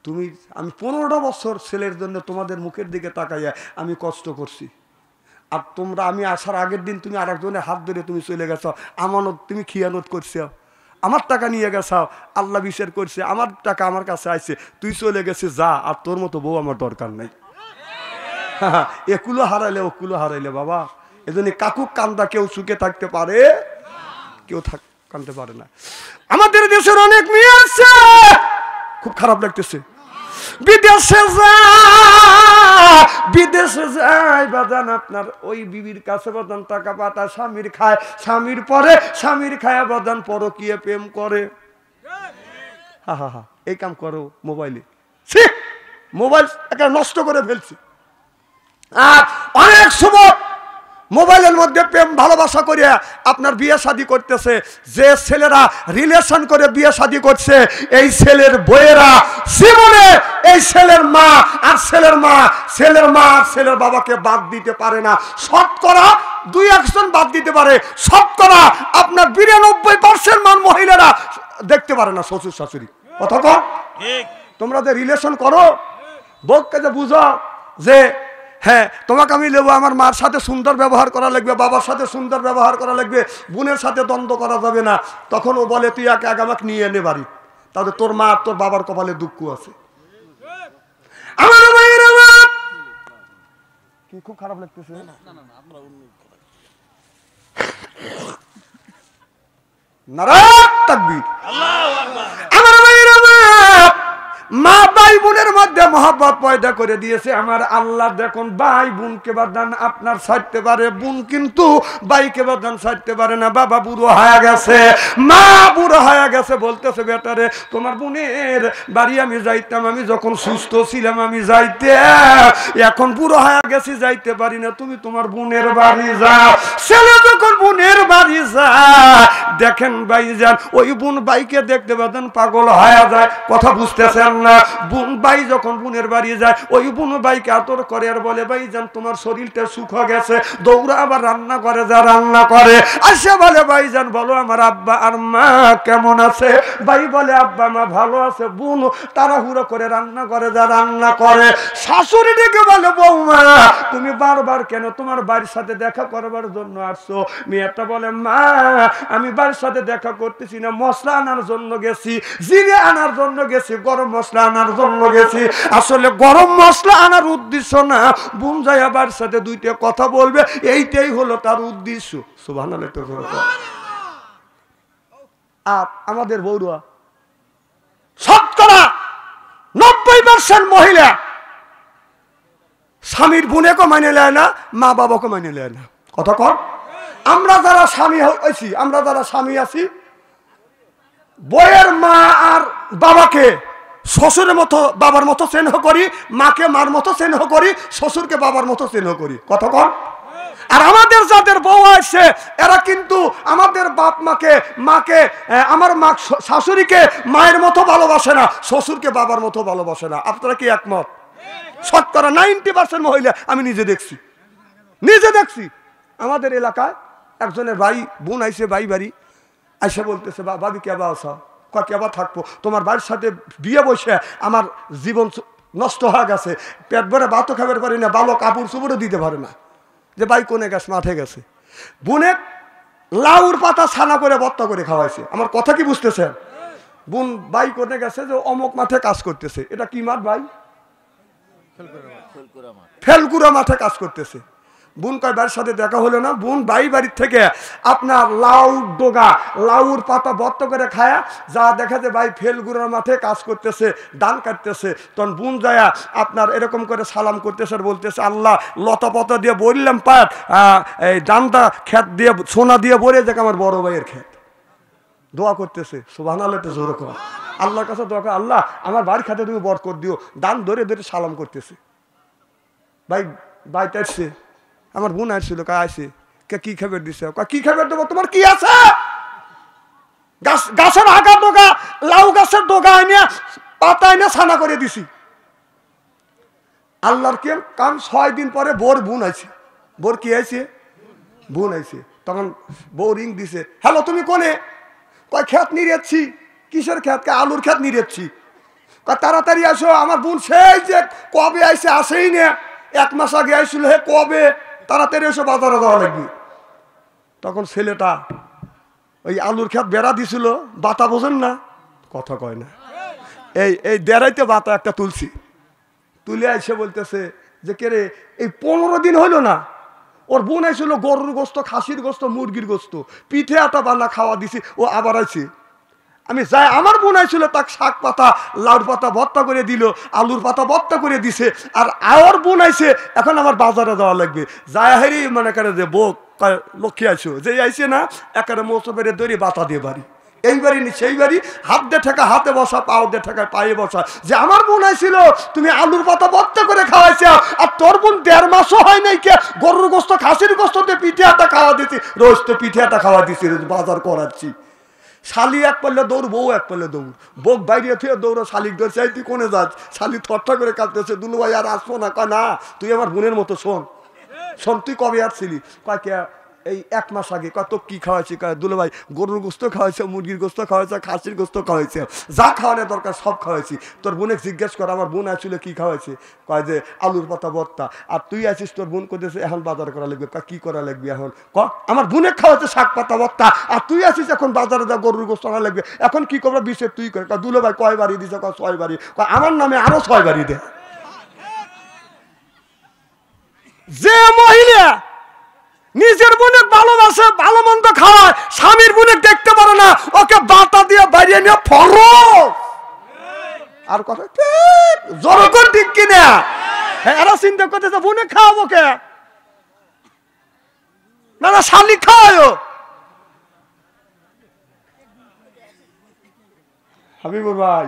তুমি, আমি 15টা বছর ছেলের জন্য তোমাদের মুখের দিকে তাকাইয়া আমি কষ্ট করছি, আর তোমরা আমি আসার আগের দিন তুমি আরেকজনের হাত ধরে তুমি চলে গেছো, আমানত তুমি খিয়ানত করছো, আমার টাকা নিয়ে গেছো, আল্লাহ বিচার করছে, আমার টাকা আমার কাছে আইছে, তুই চলে গেছিস, যা, আর তোর মতো বউ আমার দরকার নাই। একুলো হারাইলে ওকুলো হারাইলে বাবা, এজন্য কাকুক কান্দা কেউ সুখে থাকতে পারে, কেউ কানতে পারে না। আমাদের দেশের অনেক মেয়ে আছে, খুব খারাপ লাগতেছে, বিদেশে যায় বাজান, আপনার ওই বিবির কাছে বাজান টাকা পাতা স্বামীর খায়, স্বামীর পরে স্বামীর খায়া বাজান পরকীয়া প্রেম করে। হা হা হা, এই কাম করো মোবাইলে, মোবাইল একটা নষ্ট করে ফেলছি। আর অনেক সময় মোবাইলের মধ্যে প্রেম ভালোবাসা করিয়া আপনার বিয়ে শাদী করতেছে, যে ছেলেরা রিলেশন করে বিয়ে শাদী করছে, এই ছেলের বইয়েরা জীবনে এই ছেলের মা আর ছেলের বাবাকে বাদ দিতে পারে না। শতকরা 2-1 জন বাদ দিতে পারে, শতকরা আপনার 92% মান মহিলারা দেখতে পারে না শ্বশুর শাশুড়ি। কথা কও, তোমরা যে রিলেশন করো, বউকে যে বুঝো যে হ্যাঁ তোমাকে আমি নেবো, আমার মার সাথে সুন্দর ব্যবহার করা লাগবে, বাবার সাথে সুন্দর ব্যবহার করা লাগবে, বোনের সাথে দ্বন্দ্ব করা যাবে না, তখন ও বলে তুই একে আগে আমাকে নিয়ে এনে বাড়ি, তাহলে তোর মা আর তোর বাবার কপালে দুঃখ আছে। আমার মায়ের আমার কি খুব খারাপ লাগতেছে, নারায়ণ তাকবীর। আমার মায়ের আমার মা ভাই বোনের মধ্যে মহব্বত পয়দা করে দিয়েছে আমার আল্লাহ। দেখুন ভাই বোনকে বাদান আপনার ছাড়তে পারে, বোন কিন্তু ভাইকে বাদান ছাড়তে পারে না। বাবা বুড়ো হয়ে গেছে, মা বুড়ো হয়ে গেছে, বলতেছে বেটারে তোমার বোনের বাড়ি আমি যাইতাম, আমি যখন সুস্থ ছিলাম আমি যাইতে, এখন বুড়ো হয়ে গেছি যাইতে পারি না, তুমি তোমার বোনের বাড়ি যাও। ছেলে যখন বোনের বাড়ি যায়, দেখেন ভাইজান ওই বোন ভাইকে দেখতে বাদান পাগল হয়ে যায়। কথা বুঝতেছেন না? বোন ভাই যখন বোনের বাড়ি যায়, ওই বোন ভাইকে আদর করে আর বলে ভাইজান তোমার শরীরটা সুখ গেছে, দৌড়া আবার রান্না করে, যা রান্না করে আসে বলে ভাইজান বলো আমার আব্বা আর মা কেমন আছে? ভাই বলে আব্বা মা ভালো আছে। বোন তাড়াহুড়ো করে রান্না করে, যা রান্না করে। শাশুড়ি ডেকে বলে বৌমা তুমি বারবার কেন তোমার বাড়ির সাথে দেখা করবার জন্য আসছো? মেয়েটা বলে মা আমি বাড়ির সাথে দেখা করতেছি না, মশলা আনার জন্য গেছি, জিরে আনার জন্য গেছি, গরম মশলা আনার জন্য গেছি। আসলে গরম মশলা আনার উদ্দেশ্য না, বোন যায় আবার সাথে দুইটা কথা বলবে, এইটাই হলো তার উদ্দেশ্য। সুবহানাল্লাহ। আর আমাদের বৌরুয়া শতকরা 90% মহিলা স্বামীর বোনেকে মানে নেয় না, মা বাবাকে মানে নেয় না। কথা কর, আমরা যারা স্বামী হয়েছি, আমরা যারা স্বামী আছি, বইয়ের মা আর বাবাকে শ্বশুরের মতো বাবার মতো স্নেহ করি, মাকে মার মতো স্নেহ করি, শ্বশুরকে বাবার মতো স্নেহ করি। কথা কর। আর আমাদের যাদের বউ আছে এরা কিন্তু আমাদের বাপ মাকে আমার মা শাশুড়িকে মায়ের মতো ভালোবাসে না, শ্বশুরকে বাবার মতো ভালোবাসে না। আপনারা কি একমত? শতকরা 90% মহিলা আমি নিজে দেখছি। আমাদের এলাকায় একজনের ভাই বোন আইসে, ভাই বাড়ি আইসে বলতেছে ভাবি কেবা আসা, কেবা থাকবো, তোমার বাড়ির সাথে বিয়ে বসে আমার জীবন নষ্ট হয়ে গেছে, পেট ভরে ভাতও খাবার পারি না, ভালো কাপড় চোপড়ও দিতে পারে না। যে ভাই কোনে গেছে? মাঠে গেছে। বোনে লাউর পাতা ছানা করে ভর্তা করে খাওয়াইছে। আমার কথা কি বুঝতেছেন? বোন ভাই কোনে গেছে যে অমুক মাঠে কাজ করতেছে। এটা কি মাঠ ভাই? ফেলকুড়া মাঠে কাজ করতেছে। বোন কয় বাড়ির সাথে দেখা হলো না। বোন বাড়ির থেকে আপনার লাউর পাতা ভর্তা করে খায়া যা দেখা যায় ভাই ফেলগুড়ার মাঠে কাজ করতেছে, ধান কাটতেছে। তখন বোন যায়া আপনার এরকম করে সালাম করতেছে আর বলতেছে আল্লাহ লতা পাতা দিয়ে বললাম পাট, এই ধানটা ক্ষেত দিয়ে সোনা দিয়ে বলে যাক আমার বড় ভাইয়ের ক্ষেত। দোয়া করতেছে। সুবহানাল্লাহ। জোরে কর, আল্লাহর কাছে দোয়া করে আল্লাহ আমার বাড়ির খাতে তুমি বরকত দিও। ধান ধরে ধরে সালাম করতেছে। ভাই আসছে, আমার বোন আসছিল, আসে কি খাবার দিছে? কি খাবার দেবো? তোমার কি আছে? গাছের আগা ডোগা, লাউ গাছের ডোগা এনে পাতা এনে ছানা করে দিছি। আল্লাহর কে কাম 6 দিন পরে বোন আইছে। বোর কি আইছে? বোন আইছে। তখন বউ রিং দিছে, হ্যালো তুমি কোনে? কয় খেত নিরেছি। কিসের খেত? আলুর খেত নিরেছি। কয় তাড়াতাড়ি আসো, আমার বোন সেই যে কবে আইসে আসেই না, 1 মাস আগে আইছিল, হে কবে, তাড়াতাড়ি এসে বাজারে যাওয়া লাগবে। তখন ছেলেটা ওই আলুর খেত বেড়া দিছিল, বাতা বোঝেন না, কথা কয় না, এই দেড়াইতে বাতা একটা তুলছি, তুলে আইসে বলতেছে যে কে রে, এই 15 দিন হইল না, ওর বোন আইছিল গরুর গোস্ত, খাসির গোস্ত, মুরগির গোস্ত, পিঠে আটা বানা খাওয়া দিছি, ও আবার আইছে। আমি যাই, আমার বোন আইছিল, তাকে শাক পাতা, লাউর পাতা ভর্তা করে দিল, আলুর পাতা ভর্তা করে দিছে, আর আর বোন আইছে, এখন আমার বাজারে যাওয়া লাগবে। যায় হেরি মনে করে যে বউ লক্ষ্মী আইছো, যে আইছে না, একেবারে মৌসুমের দড়ি বাতা দিয়ে বাড়ি, এই বাড়ি নি সেই বাড়ি, হাত দিয়ে ঠেকা হাতে বসা, পাও দিয়ে ঠেকা পায়ে বসা, যে আমার বোন আইছিল, তুমি আলুর পাতা ভর্তা করে খাওয়াইছ, আর তোর বোন 1.5 মাসও হয় নাই কে, গরুর গোস্ত, খাসির গোস্ত দিয়ে পিঠে আটা খাওয়া দিছি, রোজ তো পিঠে আটা খাওয়া দিছি, রোজ বাজার করাচ্ছি। শালি এক পারলে দৌড়, বউ এক পারলে দৌড়, বউ বাইরে থেকে দৌড়ো, শালিক ধরছে, তুই কোনে যাস? শালি থরটা করে কাঁদতেছে, দুলু ভাই আর আসবো না। কয় না, তুই আমার বোনের মতো, শোন শোন, তুই কবে আসছিলি? কয় কে, এই 1 মাস আগে। কত কি খাওয়াইছি? কয় দুলু ভাই গরুর গোস্ত খাওয়াইছে, মুরগির গোস্ত খাওয়াইছে, খাসির গোস্ত খাওয়াইছে, যা খাওয়ানোর দরকার সব খাওয়াইছি। তোর বোনে জিজ্ঞেস কর আমার বোন আসছিল কি খাওয়াইছে? কয় যে আলুর পাতা ভর্তা। আর তুই আছিস, তোর বোন করতেছে এখন বাজার করা লাগবে। কয় কি করা লাগবে এখন? আমার বোনে খাওয়াচ্ছে শাক পাতা ভর্তা, আর তুই আসিস এখন বাজারে যা গরুর গোস্ত আনা লাগবে, এখন কি করবো? বিষে তুই করে। কয় দুলু ভাই কয় বাড়ি দিছে? কয় 6 বাড়ি। কয় আমার নামে আরো 6 বাড়ি দে। যে মহিলা নিজের বোনে ভালোবাসে, ভালো মন্দ খাওয়ায়, স্বামীর বোনে দেখতে পারে না, ওকে বাতা দিয়ে বাইরে নিয়ে ফরজ। আর কথা ঠিক জনগণ ঠিক কিনা? এরা চিন্তা করতেছে বোনে খাওয়াবো কে, না না শালি খাওয়ায়। হাবিবুর ভাই,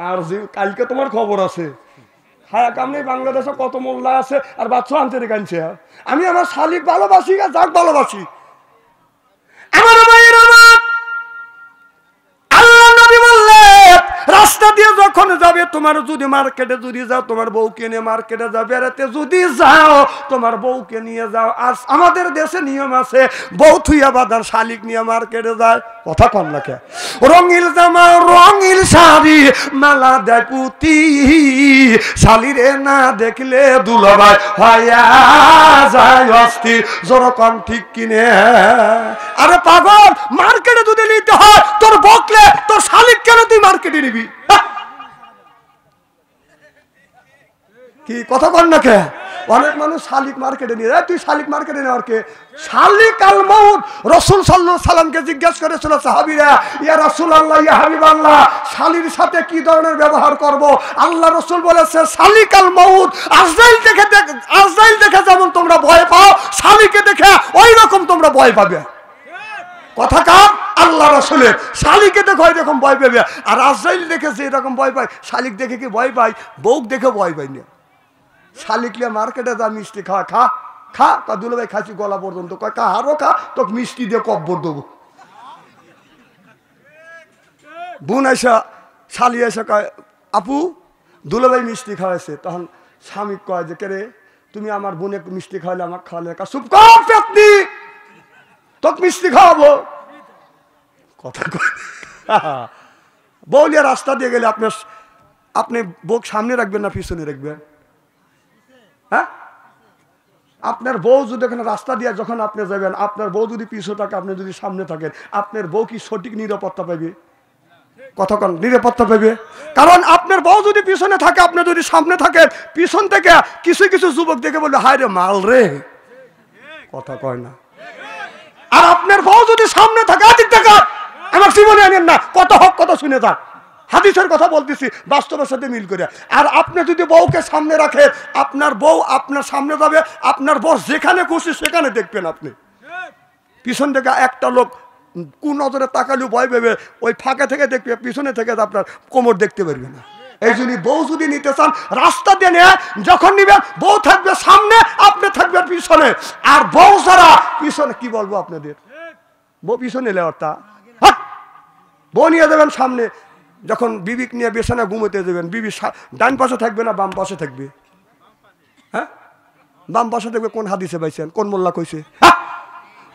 আর কালকে তোমার খবর আছে, হ্যাঁ কামনি বাংলাদেশে কত মোল্লা আছে আর বাচ্চা আনতে রেখেছে। আমি আমার শালিক ভালোবাসি, আর যাক ভালোবাসি। আমার মায়ের আমার আল্লাহ নবী বললেন, রাস্তা দিয়ে যখন যাবে, তোমার যদি মার্কেটে যদি যাও, তোমার বউকে নিয়ে মার্কেটে যাও, বেড়াতে যদি যাও, তোমার বউকে নিয়ে যাও। আর আমাদের দেশে নিয়ম আছে, বউ থুইয়া বাদার শালিক নিয়ে মার্কেটে যায়। কথা কন না কে? রঙিল জামা, রঙিল শাড়ি, মালা দেয় পুতি, শালিরে না দেখলে দুলাভাই হইয়া যায় অস্থির। জোরকম ঠিক কিনে? আরে পাগল, মার্কেটে যদি নিতে হয়, তোর বকলে তোর শালিক কেন তুই মার্কেটে নিবি? কি কথা কন না কে? অনেক মানুষ শালিক মার্কেটে নিয়ে যায়, তুই শালিক মার্কেটে নেওয়ার কে? শালিক আল মাউত। রাসূল সাল্লাল্লাহু আলাইহি সাল্লামকে জিজ্ঞাসা করেছিল সাহাবীরা, ইয়া রাসূলুল্লাহ, ইয়া হাবিবাল্লাহ, শালির সাথে কি ধরনের ব্যবহার করব? আল্লাহ রাসূল বলেছে, শালিক আল মাউত। আজরাইল দেখে যেমন তোমরা ভয় পাও, শালিকে দেখে ওই রকম তোমরা ভয় পাবে। কথা কার? আল্লাহ রাসূলের। শালিকে দেখে ওই রকম ভয় পাবে। আর আজরাইল দেখে যে এরকম ভয় পায়, শালিক দেখে কি ভয় পায়? বউ দেখে ভয় পায় না। শালিকলে মার্কেটে যা মিষ্টি খা খা খা, তা দুলো ভাই খাচ্ছি গলা পর্যন্ত। কয় কা হারো খা, তোকে মিষ্টি দিয়ে কব্বর দেবো। বোন আইসা, শালি আইসা কয় আপু দুলো ভাই মিষ্টি খাওয়াইছে। তখন স্বামী কয় যে কে রে, তুমি আমার বোনে মিষ্টি খাওয়ালে, আমাকে খাওয়ালে। চুপ কর পেতনি, তোকে মিষ্টি খাওয়াবো। কথা কয় বউলিয়া রাস্তা দিয়ে গেলে আপনি বউ সামনে রাখবেন না পিছনে রাখবেন? হ্যাঁ, আপনার বউ যদি এখানে রাস্তা দিয়ে যখন আপনি যাবেন, আপনার বউ যদি পিছু থাকে, আপনি যদি সামনে থাকেন, আপনার বউ কি সঠিক নিরাপত্তা পাবে? কতক্ষণ নিরাপত্তা পাবে? কারণ আপনার বউ যদি পিছনে থাকে, আপনি যদি সামনে থাকেন, পিছন থেকে কিছু কিছু যুবক দেখে বলবে হায় রে মাল রে। কথা কয় না? আর আপনার বউ যদি সামনে থাকে, আদিক থেকে আমার জীবনে আনেন না, কত হক কত শুনে যান, হাদিসের কথা বলতেছি, বাস্তবের সাথে মিল করে। আর আপনি যদি বউকে সামনে রাখেন, আপনার বউ আপনার সামনে যাবে, আপনার বউ যেখানে খুশি সেখানে দেখবেন। আপনি পিছন থেকে একটা লোক কোন নজরে তাকালেও ভয় পাবে, ওই ফাঁকা থেকে দেখবে, পিছনে থেকে আপনার কোমর দেখতে পারবে না। এই জন্য বউ যদি নিতে চান, রাস্তা দিয়ে নিয়ে যখন নিবেন, বউ থাকবে সামনে, আপনি থাকবেন পিছনে। আর বউ ছাড়া পিছনে কি বলবো আপনাদের, বউ পিছনে লেওয়ারটা, বউ নিয়ে যাবেন সামনে। যখন বিবিক নিয়ে বিছানা ঘুমোতে যাবেন, বিবি ডান পাশে থাকবে না বাম পাশে থাকবে? হ্যাঁ, বাম পাশে থাকবে। কোন হাদিসে পাইছেন? কোন মোল্লা কইছে?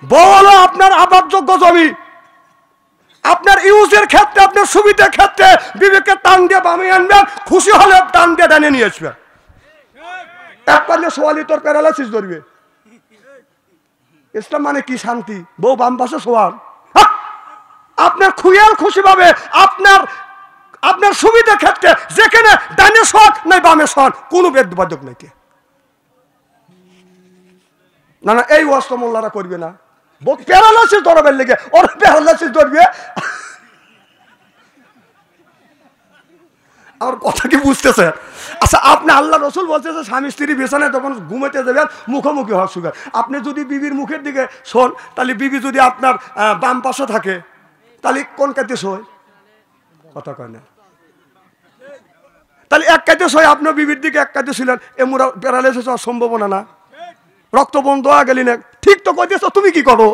বউ হলো আপনার আবাদযোগ্য জমি। আপনার ইউজের ক্ষেত্রে, আপনার সুবিধার ক্ষেত্রে বিবেকে টান দিয়ে বামে আনবেন, খুশি হলে টান দিয়ে ডানে নিয়ে আসবেন। এক পারলে সোয়ালি তোর প্যারালাইসিস ধরবে। ইসলাম মানে কি? শান্তি। বউ বাম পাশে সোয়াল, আপনার খুয়াল খুশি পাবে। আপনার সুবিধার ক্ষেত্রে যেখানে ডানে শখ নাই বামে শখ, কোনো বেদবাদক নাই। না না, এই ওয়াজ তো মোল্লারা করবে না। প্যারালাইসিস ধরবেন লেগে, ওর প্যারালাইসিস ধরবে। আমার কথা কি বুঝতেছে? আচ্ছা, আপনি আল্লাহ রসুল বলতেছে স্বামী স্ত্রী বিছানায় তখন ঘুমাতে যাবেন মুখোমুখি হওয়ার সুগার। আপনি যদি বিবির মুখের দিকে শোন, তাহলে বিবি যদি আপনার বাম পাশে থাকে, তাহলে কোন কাজে শোয়? কথা কয় না। তাহলে এক কাজে শোয়, আপনার বিবির দিকে এক কাজে ছিলেন, এমরা প্যারালাইসিস হওয়ার সম্ভাবনা না। রক্ত বন্ধ হয়ে গেলি না, ঠিক তো কইতেছ, তুমি কি করো?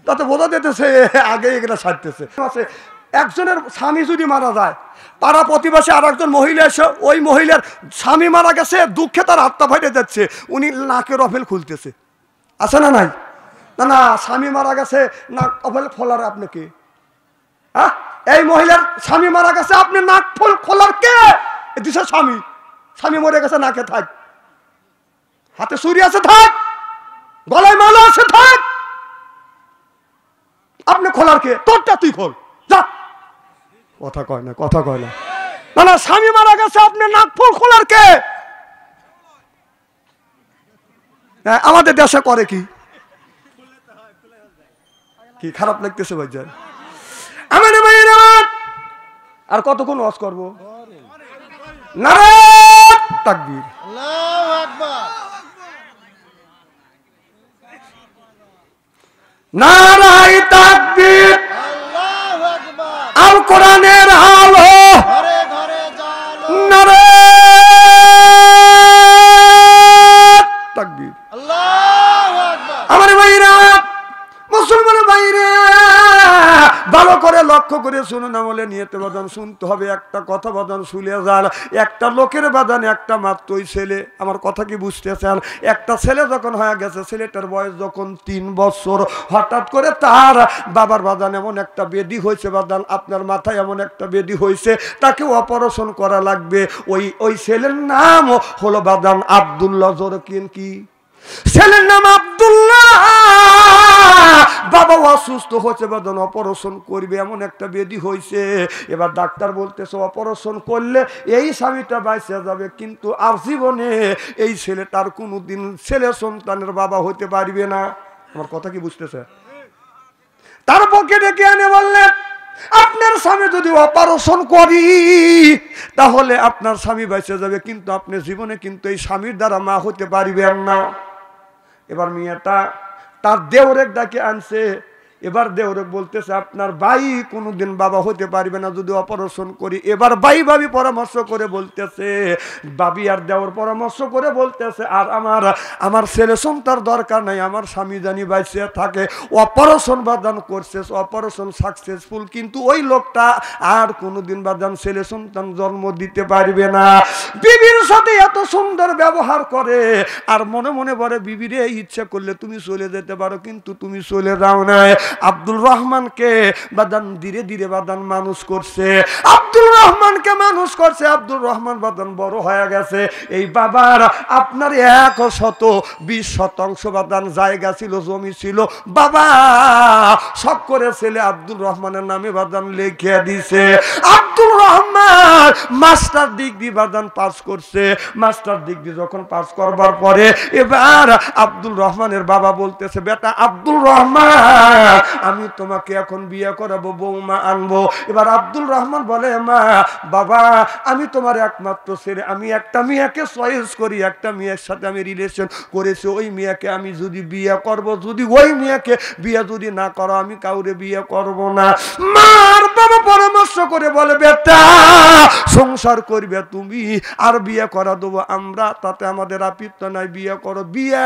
তাতে বোঝা যেতেছে আগে এগুলা ছাড়তেছে। একজনের স্বামী যদি মারা যায়, পাড়া প্রতিবেশী আর একজন মহিলা এসে ওই মহিলার স্বামী মারা গেছে, দুঃখে তার আত্মা ফাইটে যাচ্ছে, উনি নাকের অফেল খুলতেছে। আছে না নাই? না না, স্বামী মারা গেছে, নাক অফেল খোলার আপনি কে? হ্যাঁ, এই মহিলার স্বামী মারা গেছে, আপনি নাক ফুল খোলার কে? দিছে স্বামী। স্বামী মরে গেছে, নাকে থাক, হাতে ছুরি আছে থাক, গলায় মালা আছে থাক, আপনি খোলার কে? তোরটা তুই খোল, যা। কথা কয় না, কথা কয় না। না না, স্বামী মারা গেছে, আপনি নাক ফুল খোলার কে? আমাদের দেশে করে কি? কি খারাপ লাগতেছে ভাইজান? আমার আর কতক্ষণ ওয়াজ করবো? নারে তাকবীর, আল্লাহু আকবার, নারায়ে তাকবীর, আল্লাহু আকবার। আল কোরআনের আলো ঘরে ঘরে জ্বালো, নারায়ে তাকবীর, আল্লাহু আকবার। আমার ভাইরা, মুসলমান ভাইরা, ভালো করে লক্ষ্য করে শুনুন, আমলে নিয়তে বাদান শুনতে হবে। একটা কথা বাদান শুলে যান, একটা লোকের বাদান একটা মাত্রই ছেলে। আমার কথা কি বুঝতেছেন? একটা ছেলে যখন হয়ে গেছে, ছেলেটার বয়স যখন 3 বছর, হঠাৎ করে তার বাবার বাদান এমন একটা বেদি হয়েছে, বাদান আপনার মাথায় এমন একটা বেদি হয়েছে, তাকে অপারেশন করা লাগবে। ওই ছেলের নাম হলো বাদান আব্দুল্লাহ। জোরকিন কি ছেলের নাম? আব্দুল্লাহ। বাবা অসুস্থ হচ্ছে, বাদন অপারেশন করবে, এমন একটা বেদি হয়েছে। এবার ডাক্তার বলতেছে অপারেশন করলে এই স্বামীটা বাইসে যাবে, কিন্তু আর জীবনে এই ছেলেটার কোনোদিন ছেলে সন্তানের বাবা হতে পারবে না। আমার কথা কি বুঝতেছে? তার পক্ষে ডেকে আনে বললেন, আপনার স্বামী যদি অপারেশন করি তাহলে আপনার স্বামী বেঁচে যাবে, কিন্তু আপনি জীবনে কিন্তু এই স্বামীর দ্বারা মা হতে পারবেন না। এবার মেয়েটা তার দেওরেক ডাকে আনছে। এবার দেওরেক বলতেছে আপনার ভাই কোনোদিন বাবা হতে পারবে না যদি অপারেশন করি। এবার ভাবি পরামর্শ করে বলতেছে, ভাবি আর দেওর পরামর্শ করে বলতেছে, আর আমার ছেলে সন্তান দরকার নাই, আমার স্বামী জানি বাইসে থাকে। অপারেশন বাদান করছে, অপারেশন সাকসেসফুল, কিন্তু ওই লোকটা আর কোনোদিন বাদান ছেলে সন্তান জন্ম দিতে পারবে না। বিবির সাথে এত সুন্দর ব্যবহার করে, আর মনে মনে বলে বিবিরে ইচ্ছা করলে তুমি চলে যেতে পারো, কিন্তু তুমি চলে যাও না। আব্দুল রহমানকে বাদান ধীরে ধীরে বাদান মানুষ করছে, আব্দুল রহমানকে মানুষ করছে। আব্দুল রহমান বাদান বড় হয়ে গেছে। এই বাবার আপনার 120 শতাংশ বাদান জায়গা ছিল, জমি ছিল। বাবা সব করে ছেলে আব্দুল রহমানের নামে বাদান লিখে দিছে। আব্দুল রহমান মাস্টার ডিগ্রি বাদান পাস করছে। মাস্টার ডিগ্রি যখন পাস করবার পরে এবার আব্দুল রহমানের বাবা বলতেছে, বেটা আব্দুল রহমান, আমি তোমাকে এখন বিয়ে করাবো, বৌমা আনবো। এবার আব্দুল রহমান বলে, মা বাবা, আমি তোমার একমাত্র ছেলে, আমি একটা মেয়েকে চয়েস করি, একটা মেয়ের সাথে আমি রিলেশন করেছি, ওই মেয়েকে আমি যদি বিয়ে করব, যদি ওই মেয়েকে বিয়ে যদি না করো, আমি কাউরে বিয়ে করব না। মার বাবা পরামর্শ করে বলে, বেটা বেটা সংসার করবে তুমি আর বিয়ে করা দেবো আমরা, তাতে আমাদের আপত্তি নাই, বিয়ে করো। বিয়ে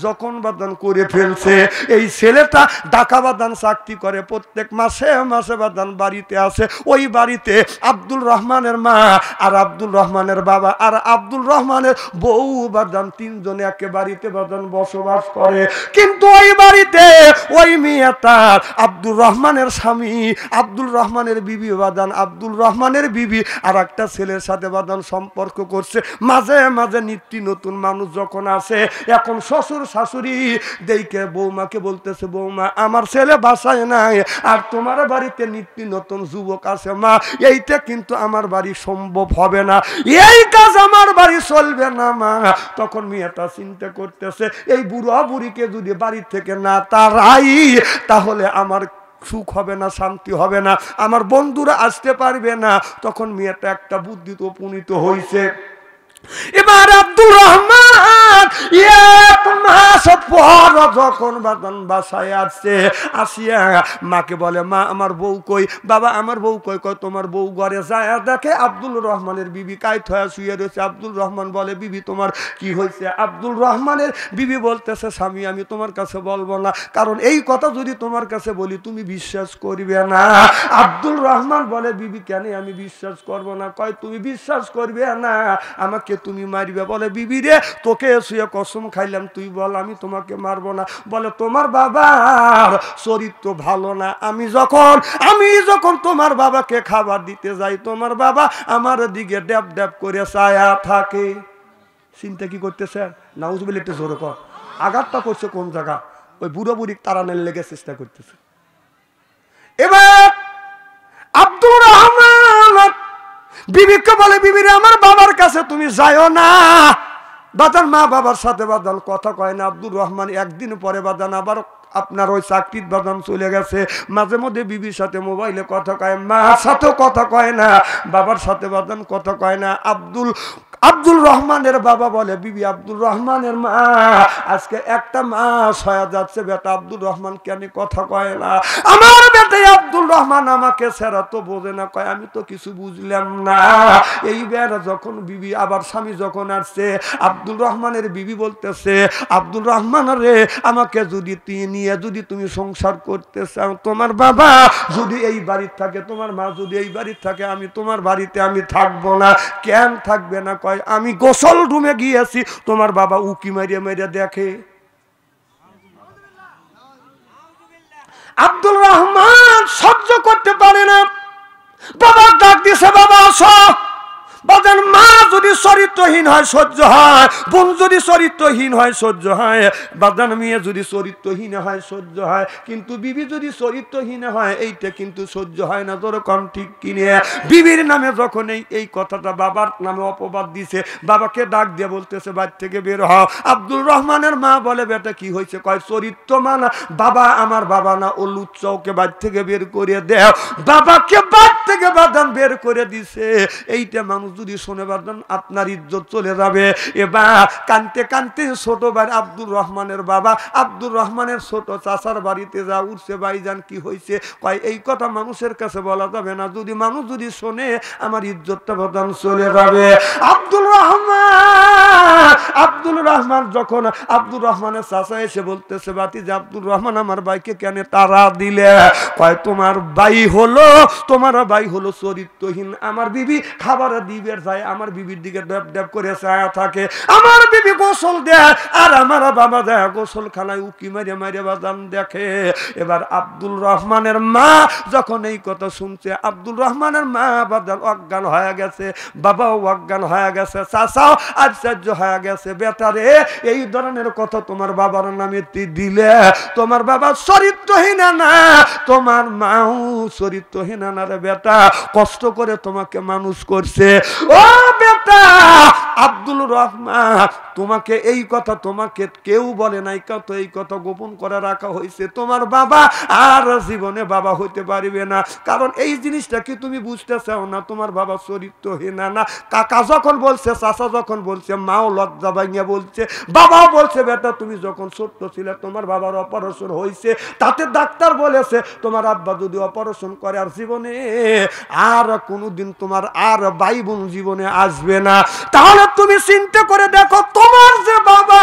যখন বাদান করে ফেলছে, এই ছেলেটা ঢাকা বাদান চাকরি করে, প্রত্যেক মাসে মাসে বাদান বাড়িতে আসে। ওই বাড়িতে আব্দুল রহমানের মা আর আব্দুল রহমানের বাবা আর আব্দুল রহমানের বউ বাদান তিনজনে একে বাড়িতে বাদান বসবাস করে। কিন্তু ওই বাড়িতে ওই মেয়েটার আব্দুল রহমানের স্বামী আব্দুল রহমানের বিবি বাদান আব্দুল রহমানের বিবি আর একটা ছেলের সাথে বাদান সম্পর্ক করছে। মাঝে মাঝে নিত্য নতুন মানুষ যখন আসে, এখন শ্বশুর শাশুড়ি দেখে বৌমাকে বলতেছে, বৌমা আমার ছেলে বাসায় নাই আর তোমার বাড়িতে নিত্য নতুন যুবক আছে, মা এইটা কিন্তু আমার বাড়ি সম্ভব হবে না, এই কাজ আমার বাড়ি চলবে না মা। তখন মেয়েটা চিন্তা করতেছে, এই বুড়া বুড়িকে যদি বাড়ি থেকে না তারাই তাহলে আমার সুখ হবে না, শান্তি হবে না, আমার বন্ধুরা আসতে পারবে না। তখন মেয়েটা একটা বুদ্ধিতে উপনীত হয়েছে। এবার আব্দুল রহমান এক মাস পর যখন বাদান বাসায় আসছে, আসিয়া মাকে বলে, মা আমার বউ কই? বাবা আমার বউ কই? কই তোমার বউ ঘরে যায় দেখে আব্দুল রহমানের বিবি কাইত হয়ে শুয়ে রয়েছে। আব্দুল রহমান বলে, বিবি তোমার কি হয়েছে? আব্দুল রহমানের বিবি বলতেছে, স্বামী আমি তোমার কাছে বলবো না, কারণ এই কথা যদি তোমার কাছে বলি তুমি বিশ্বাস করবে না। আব্দুল রহমান বলে, বিবি কেন আমি বিশ্বাস করব না? কয় তুমি বিশ্বাস করবে না, আমাকে তুমি মারবে। বলে, বিবি রে তোকে শুয়ে কসম খাইলাম, তুই বল আমি তোমাকে মারবো না। বলে, তোমার বাবার চরিত্র ভালো না, আমি যখন তোমার বাবাকে খাবার দিতে যাই, তোমার বাবা আমার দিকে ড্যাব ড্যাব করে ছায়া থাকে। চিন্তা কি করতেছে? নাউজুবিল্লাহ একটু জোরে কর। আঘাতটা করছে কোন জায়গা? ওই বুড়ো বুড়ি তাড়ানোর লেগে চেষ্টা করতেছে। এবার আব্দুর রহমান বিবিকে বলে, বিবি রে আমার বাবার কাছে তুমি যাইও না। বাদান মা বাবার সাথে বাদান কথা কয় না। আব্দুর রহমান একদিন পরে বাদান আবার আপনার ওই চাকরির বাদান চলে গেছে। মাঝে মধ্যে বিবির সাথে মোবাইলে কথা কয়, মার সাথেও কথা কয় না, বাবার সাথে বাদান কথা কয় না। আব্দুল রহমানের বাবা বলে, বিবি আব্দুল রহমানের মা আজকে একটা মাস হয়ে যাচ্ছে, বেটা আব্দুল রহমান কেন কথা কয় না? আমার বেটাই আব্দুল রহমান আমাকে ছেড়া তো বোঝে না। কয়, আমি তো কিছু বুঝলাম না। এইবার যখন বিবি আবার স্বামী যখন আসছে, আব্দুল রহমানের বিবি বলতেছে, আব্দুল রহমান রে আমাকে যদি নিয়ে যদি তুমি সংসার করতে চাও, তোমার বাবা যদি এই বাড়ির থাকে, তোমার মা যদি এই বাড়ির থাকে, আমি তোমার বাড়িতে আমি থাকবো না। কেন থাকবে না? কয়, আমি গোসল রুমে গিয়েছি, তোমার বাবা উকি মারিয়ে মারিয়ে দেখে। আব্দুল রহমান সহ্য করতে পারে না, বাবার ডাক দিছে, বাবা আসো। বাজান মা যদি চরিত্রহীন হয় সহ্য হয়, বোন যদি চরিত্রহীন হয় সহ্য হয়, বাজান মেয়ে যদি চরিত্রহীন হয় সহ্য হয়, কিন্তু বিবি যদি চরিত্রহীন হয় এইটা কিন্তু সহ্য হয় না। তোর কম ঠিক কিনে বিবির নামে যখন এই কথাটা বাবার নামে অপবাদ দিছে, বাবাকে ডাক দিয়ে বলতেছে, বাড়ি থেকে বের হও। আব্দুল রহমানের মা বলে, বেটা কি হয়েছে? কয়, চরিত্র মানা বাবা আমার বাবা না, ও লুচ্চাওকে বাড়ি থেকে বের করে দেও। বাবাকে বাড়ি থেকে বাদান বের করে দিছে। এইটা মানুষ যদি শুনে বাদান আপনার ইজ্জত চলে যাবে। এবার কানতে কানতে ছোট ভাই আব্দুর রহমানের বাবা আব্দুর রহমানের ছোট চাচার বাড়িতে যা উঠছে, ভাইজান কি হয়েছে? কয়, এই কথা মানুষের কাছে বলা যাবে না, যদি মানুষ যদি শোনে আমার ইজ্জতটা বাদান চলে যাবে। আব্দুল রহমান যখন আব্দুর রহমানের চাচা এসে বলতেছে, বাতিজা আব্দুর রহমান আমার ভাইকে কেন তারা দিলে? কয়, তোমার ভাই হলো চরিত্রহীন। আমার বিবি খাবার দিবে যায়, আমার বিবির দিকে ড্যাব ড্যাব করে ছায়া থাকে, আমার বিবি গোসল দেয় আর আমার বাবা দেয় গোসল খানায় উকি মারে মারে বাদান দেখে। এবার আব্দুল রহমানের মা যখন এই কথা শুনছে, আব্দুল রহমানের মা বাদান অজ্ঞান হয়ে গেছে, বাবাও অজ্ঞান হয়ে গেছে, চাচাও আশ্চর্য হয়ে গেছে। বেটারে এই ধরনের কথা তোমার বাবার নামে দিলে, তোমার বাবা চরিত্রহীন না, তোমার মাও চরিত্রহীন না রে বেটা, কষ্ট করে তোমাকে মানুষ করছে। ও বেটা আব্দুল রহমান, তোমাকে এই কথা তোমাকে কেউ বলে নাই, কত এই কথা গোপন করে রাখা হয়েছে। তোমার বাবা আর জীবনে বাবা হইতে পারবে না, কারণ এই জিনিসটা কি তুমি বুঝতে চাও না? তোমার বাবা চরিত্রহীন না। কাকা যখন বলছে, চাচা যখন বলছে, মাও লজ্জা ভাঙিয়া বলছে, বাবাও বলছে, বেটা তুমি যখন ছোট্ট ছিলে তোমার বাবার অপারেশন হয়েছে, তাতে ডাক্তার বলেছে তোমার আব্বা যদি অপারেশন করে আর জীবনে আর কোনোদিন তোমার আর ভাই বোন জীবনে আসবে না। তাহলে তুমি চিন্তা করে দেখো, তোমার যে বাবা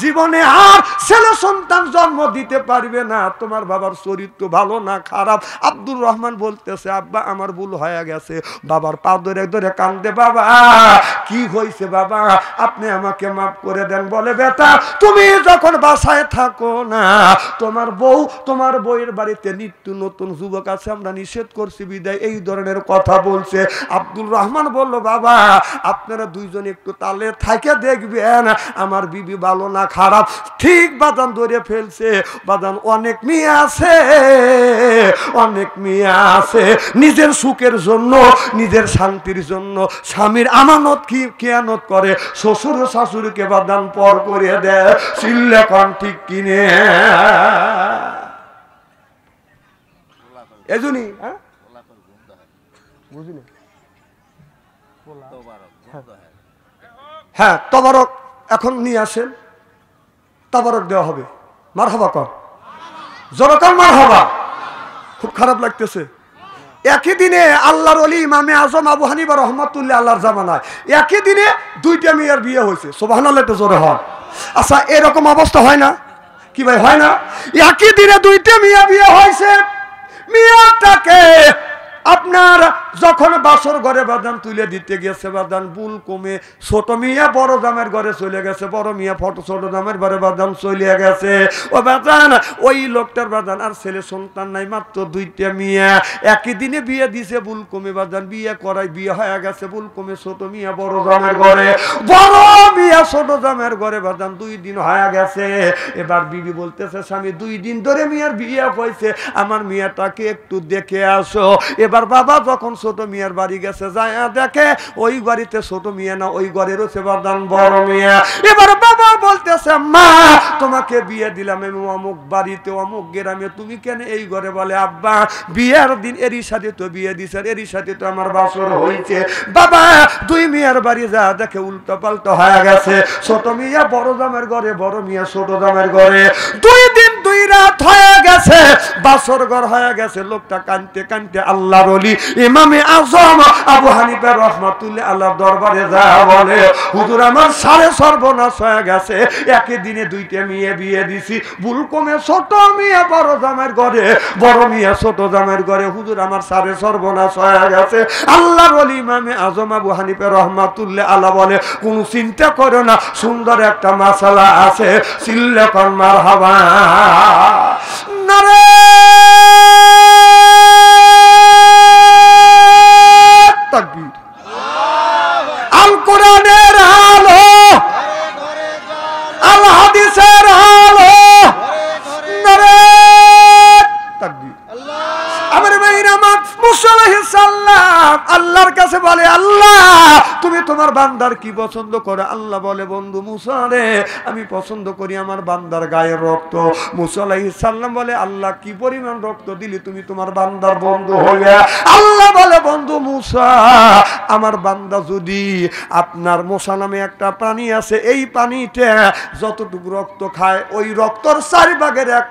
জীবনে আর ছেলে সন্তান জন্ম দিতে পারবে না, তোমার বাবার চরিত্র ভালো না খারাপ? আব্দুর রহমান বলতেছে, আব্বা আমার ভুল হয়ে গেছে। বাবার পা ধরে ধরে কান্দে, বাবা কি হয়েছে বাবা, আপনি আমাকে মাফ করে দেন। বলে, বেটা তুমি যখন বাসায় থাকো না, তোমার বউয়ের বাড়িতে নিত্য নতুন যুবক আছে, আমরা নিষেধ করছি বিদায় এই ধরনের কথা বলছে। আব্দুল রহমান বলল, বাবা আপনারা দুইজন একটু তালে থাকে দেখবেন আমার বিবি ভালো না খারাপ। ঠিক বাদান ধরে ফেলছে। বাদান অনেক মেয়ে আছে, অনেক মেয়ে আছে নিজের সুখের জন্য, নিজের শান্তির জন্য স্বামীর আমানত কি খেয়ানত করে, শ্বশুর শাশুড়িকে বাদান পর করে দেয়। চিল্লে কোন ঠিক কিনে এজনি বুঝলি? হ্যাঁ, তবারক এখন নিয়ে আসেন, তবারক দেওয়া হবে। মারহাবা কর, জোরকার মারহাবা। খুব খারাপ লাগতেছে। একই দিনে আল্লাহর ওলি ইমামে আজম আবু হানিফা রহমাতুল্লাহ আল্লাহর জামানায় একই দিনে দুইটা মেয়ের বিয়ে হয়েছে। সুবহানাল্লাহ, একটু জোরে হয়। আচ্ছা, এরকম অবস্থা হয় না কি ভাই? হয় না? একই দিনে দুইটা মেয়ে বিয়ে হয়েছে। মেয়েটাকে আপনার যখন বাসর ঘরে বাদান তুলে দিতে গেছে, বাদান বুল কমে ছোট মিয়া বড় জামের ঘরে চলে গেছে, বড় মিয়া ছোট জামের ঘরে বাদান চলে গেছে। ও বাদান ওই লোকটার বাদান আর ছেলে সন্তান নাই, মাত্র দুইটা মিয়া। একই দিনে বিয়ে দিছে বুল কমে বাদান, বিয়ে করাই বিয়ে হয়ে গেছে বুল কমে ছোট মিয়া বড় জামের ঘরে, বড় মিয়া ছোট জামের ঘরে বাদান 2 দিন হয়ে গেছে। এবার বিবি বলতেছে, স্বামী 2 দিন ধরে মিয়ার বিয়ে হয়েছে, আমার মিয়াটাকে একটু দেখে আসো। এবার বাবা যখন ছোট মিয়ার বাড়ি গেছে, যায় দেখে ওই বাড়িতে ছোট মিয়া না, ওই ঘরে রয়েছে বাদান বড় মিয়া। এবার বাবা বলতেছে, মা তোমাকে বিয়ে দিলাম আমি অমুক বাড়িতে অমুক গ্রামে, তুমি কেন এই ঘরে? বলে, আব্বা বিয়ের দিন এরই সাথে তো বিয়ে দিছেন, এরই সাথে তো আমার বাসর হয়েছে। বাবা 2 মিয়ার বাড়ি যা দেখে উল্টো পাল্টা হয়ে গেছে, ছোট মিয়া বড় জামের ঘরে, বড় মিয়া ছোট জামের ঘরে। 2 দিন 2 রাত হয়ে গেছে, বাসর ঘর হয়ে গেছে। লোকটা কানতে কানতে আল্লাহর ওলি ইমামে আজম আবু হানিফা রাহমাতুল্লাহ আল্লাহর দরবারে যা বলে, হুজুর আমার সাড়ে সর্বনাশ হয়ে গেছে। একই দিনে 2টা মেয়ে বিয়ে দিছি, ভুল কমে ছোট মিয়া বড় জামের ঘরে, বড় মিয়া ছোট জামের ঘরে। হুজুর আমার সাড়ে সর্বনাশ হয়ে গেছে। আল্লাহর ওলি ইমামে আজম আবু হানিফা রাহমাতুল্লাহ আল্লাহ বলে, কোন চিন্তা করো না, সুন্দর একটা মাসালা আছে, চিল্লে কোন মারহাবা। নারে তাকবীর। আল কোরআনের আলো, আল হাদিসের আলো, নারে তাকবীর। আমার ভাইরা, মুসা আলাইহিস সালাম আল্লাহর কাছে বলে, আল্লাহ তুমি তোমার বান্দার কি পছন্দ করো? আল্লাহ বলে, বন্ধু মুসা রে, আমি পছন্দ করি আমার বান্দার গায়ের রক্ত। মুসা আলাইহিস সালাম বলে, আল্লাহ কি পরিমাণ রক্ত দিলি তুমি তোমার বান্দার বন্ধু হইয়া? আল্লাহ বলে, বন্ধু মুসা, আমার বান্দা যদি আপনার মুসা নামে একটা প্রাণী আছে, এই প্রাণীটা যতটুকু রক্ত খায়, ওই রক্তর 4 ভাগের 1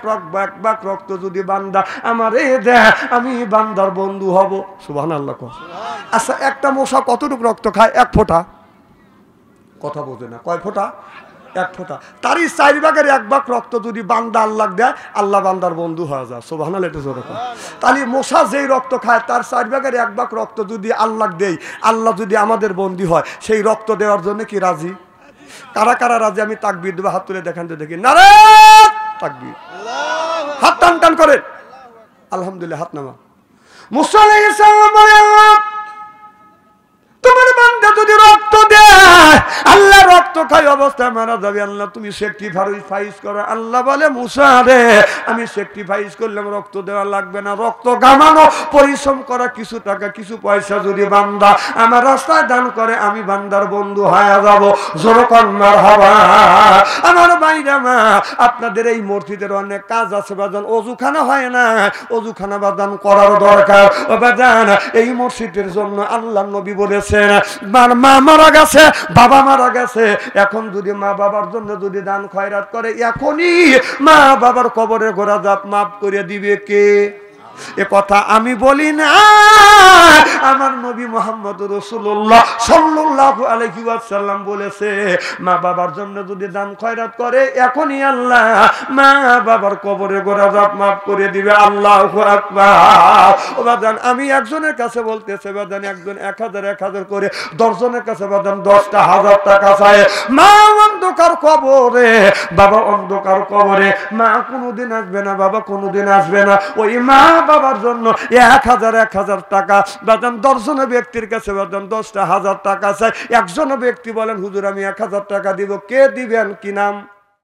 ভাগ রক্ত যদি বান্দা আমারে দেয়, আমি বান্দার বন্ধু হব। সুবহানাল্লাহ। আচ্ছা, একটা মশা কতটুকু রক্ত খায়? 1 ফোঁটা। কথা বোঝে না, কয় ফোঁটা? 1 ফোঁটা। তারই 4 ভাগের 1 ভাগ রক্ত যদি বান্দা আল্লাহ দেয়, আল্লাহ বান্দার বন্ধু হয়ে যায়। সুবহানাল্লাহ। তাহলে মশা যেই রক্ত খায়, তার 4 ভাগের 1 ভাগ রক্ত যদি আল্লাহ দেয়, আল্লাহ যদি আমাদের বন্ধু হয়, সেই রক্ত দেওয়ার জন্য কি রাজি? কারা কারা রাজি? আমি তাকবীর দেবো, হাত তুলে দেখান তো দেখি। নারে তাকবীর। হাত টান টান করে আলহামদুলিল্লাহ, হাত নামা। মুসা আলাইহিস সালাম বলে, তোমার বান্দা যদি রক্ত দেয়, যায়, আল্লাহ রক্ত খাই অবস্থায় মারা যাবে, আল্লাহ তুমি স্যাক্রিফাইস করো। আল্লাহ বলে মুসা রে আমি স্যাক্রিফাইস করলাম, রক্ত দেওয়া লাগবে না, রক্ত গামানো পরিশ্রম করা কিছু টাকা কিছু পয়সা যদি বান্দা আমার রাস্তায় দান করে আমি বান্দার বন্ধু হয়ে যাব। জোরকন মারহাবা। আমার ভাইরা মা, আপনাদের এই মসজিদের অনেক কাজ আছে বাজান, অজুখানা হয় না, অজুখানা বাজান করার দরকার। ও বাজান এই মসজিদের জন্য আল্লাহ নবী বলেছেন মা মারা গেছে, বাবা মারা গেছে, এখন যদি মা বাবার জন্য যদি দান খয়রাত করে এখনই মা বাবার কবরে গোরা জাত মাফ করে দিবে কে? এ কথা আমি বলি না, আমার নবী মুহাম্মদ রাসূলুল্লাহ সাল্লাল্লাহু আলাইহি ওয়াসাল্লাম বলেছে মা বাবার জন্য যদি দান খয়রাত করে এখনই আল্লাহ মা বাবার কবরে গোরা জাত মাফ করে দিবে। আল্লাহু আকবার। ও বাজান আমি একজনের কাছে বলতেছে বাজান একজন 1000 করে, 10 জনের কাছে বাজান 10টা 1000 টাকা চায়। মা অন্ধকার কবরে, বাবা অন্ধকার কবরে, মা কোনোদিন আসবে না, বাবা কোনোদিন আসবে না, ওই মা বাবার জন্য 1000 টাকা বাজান 10 জন ব্যক্তির কাছে বাজান 10টা 1000 টাকা চাই। একজন ব্যক্তি বলেন হুজুর আমি 1000 টাকা দিব, কে দিবেন, কি নাম?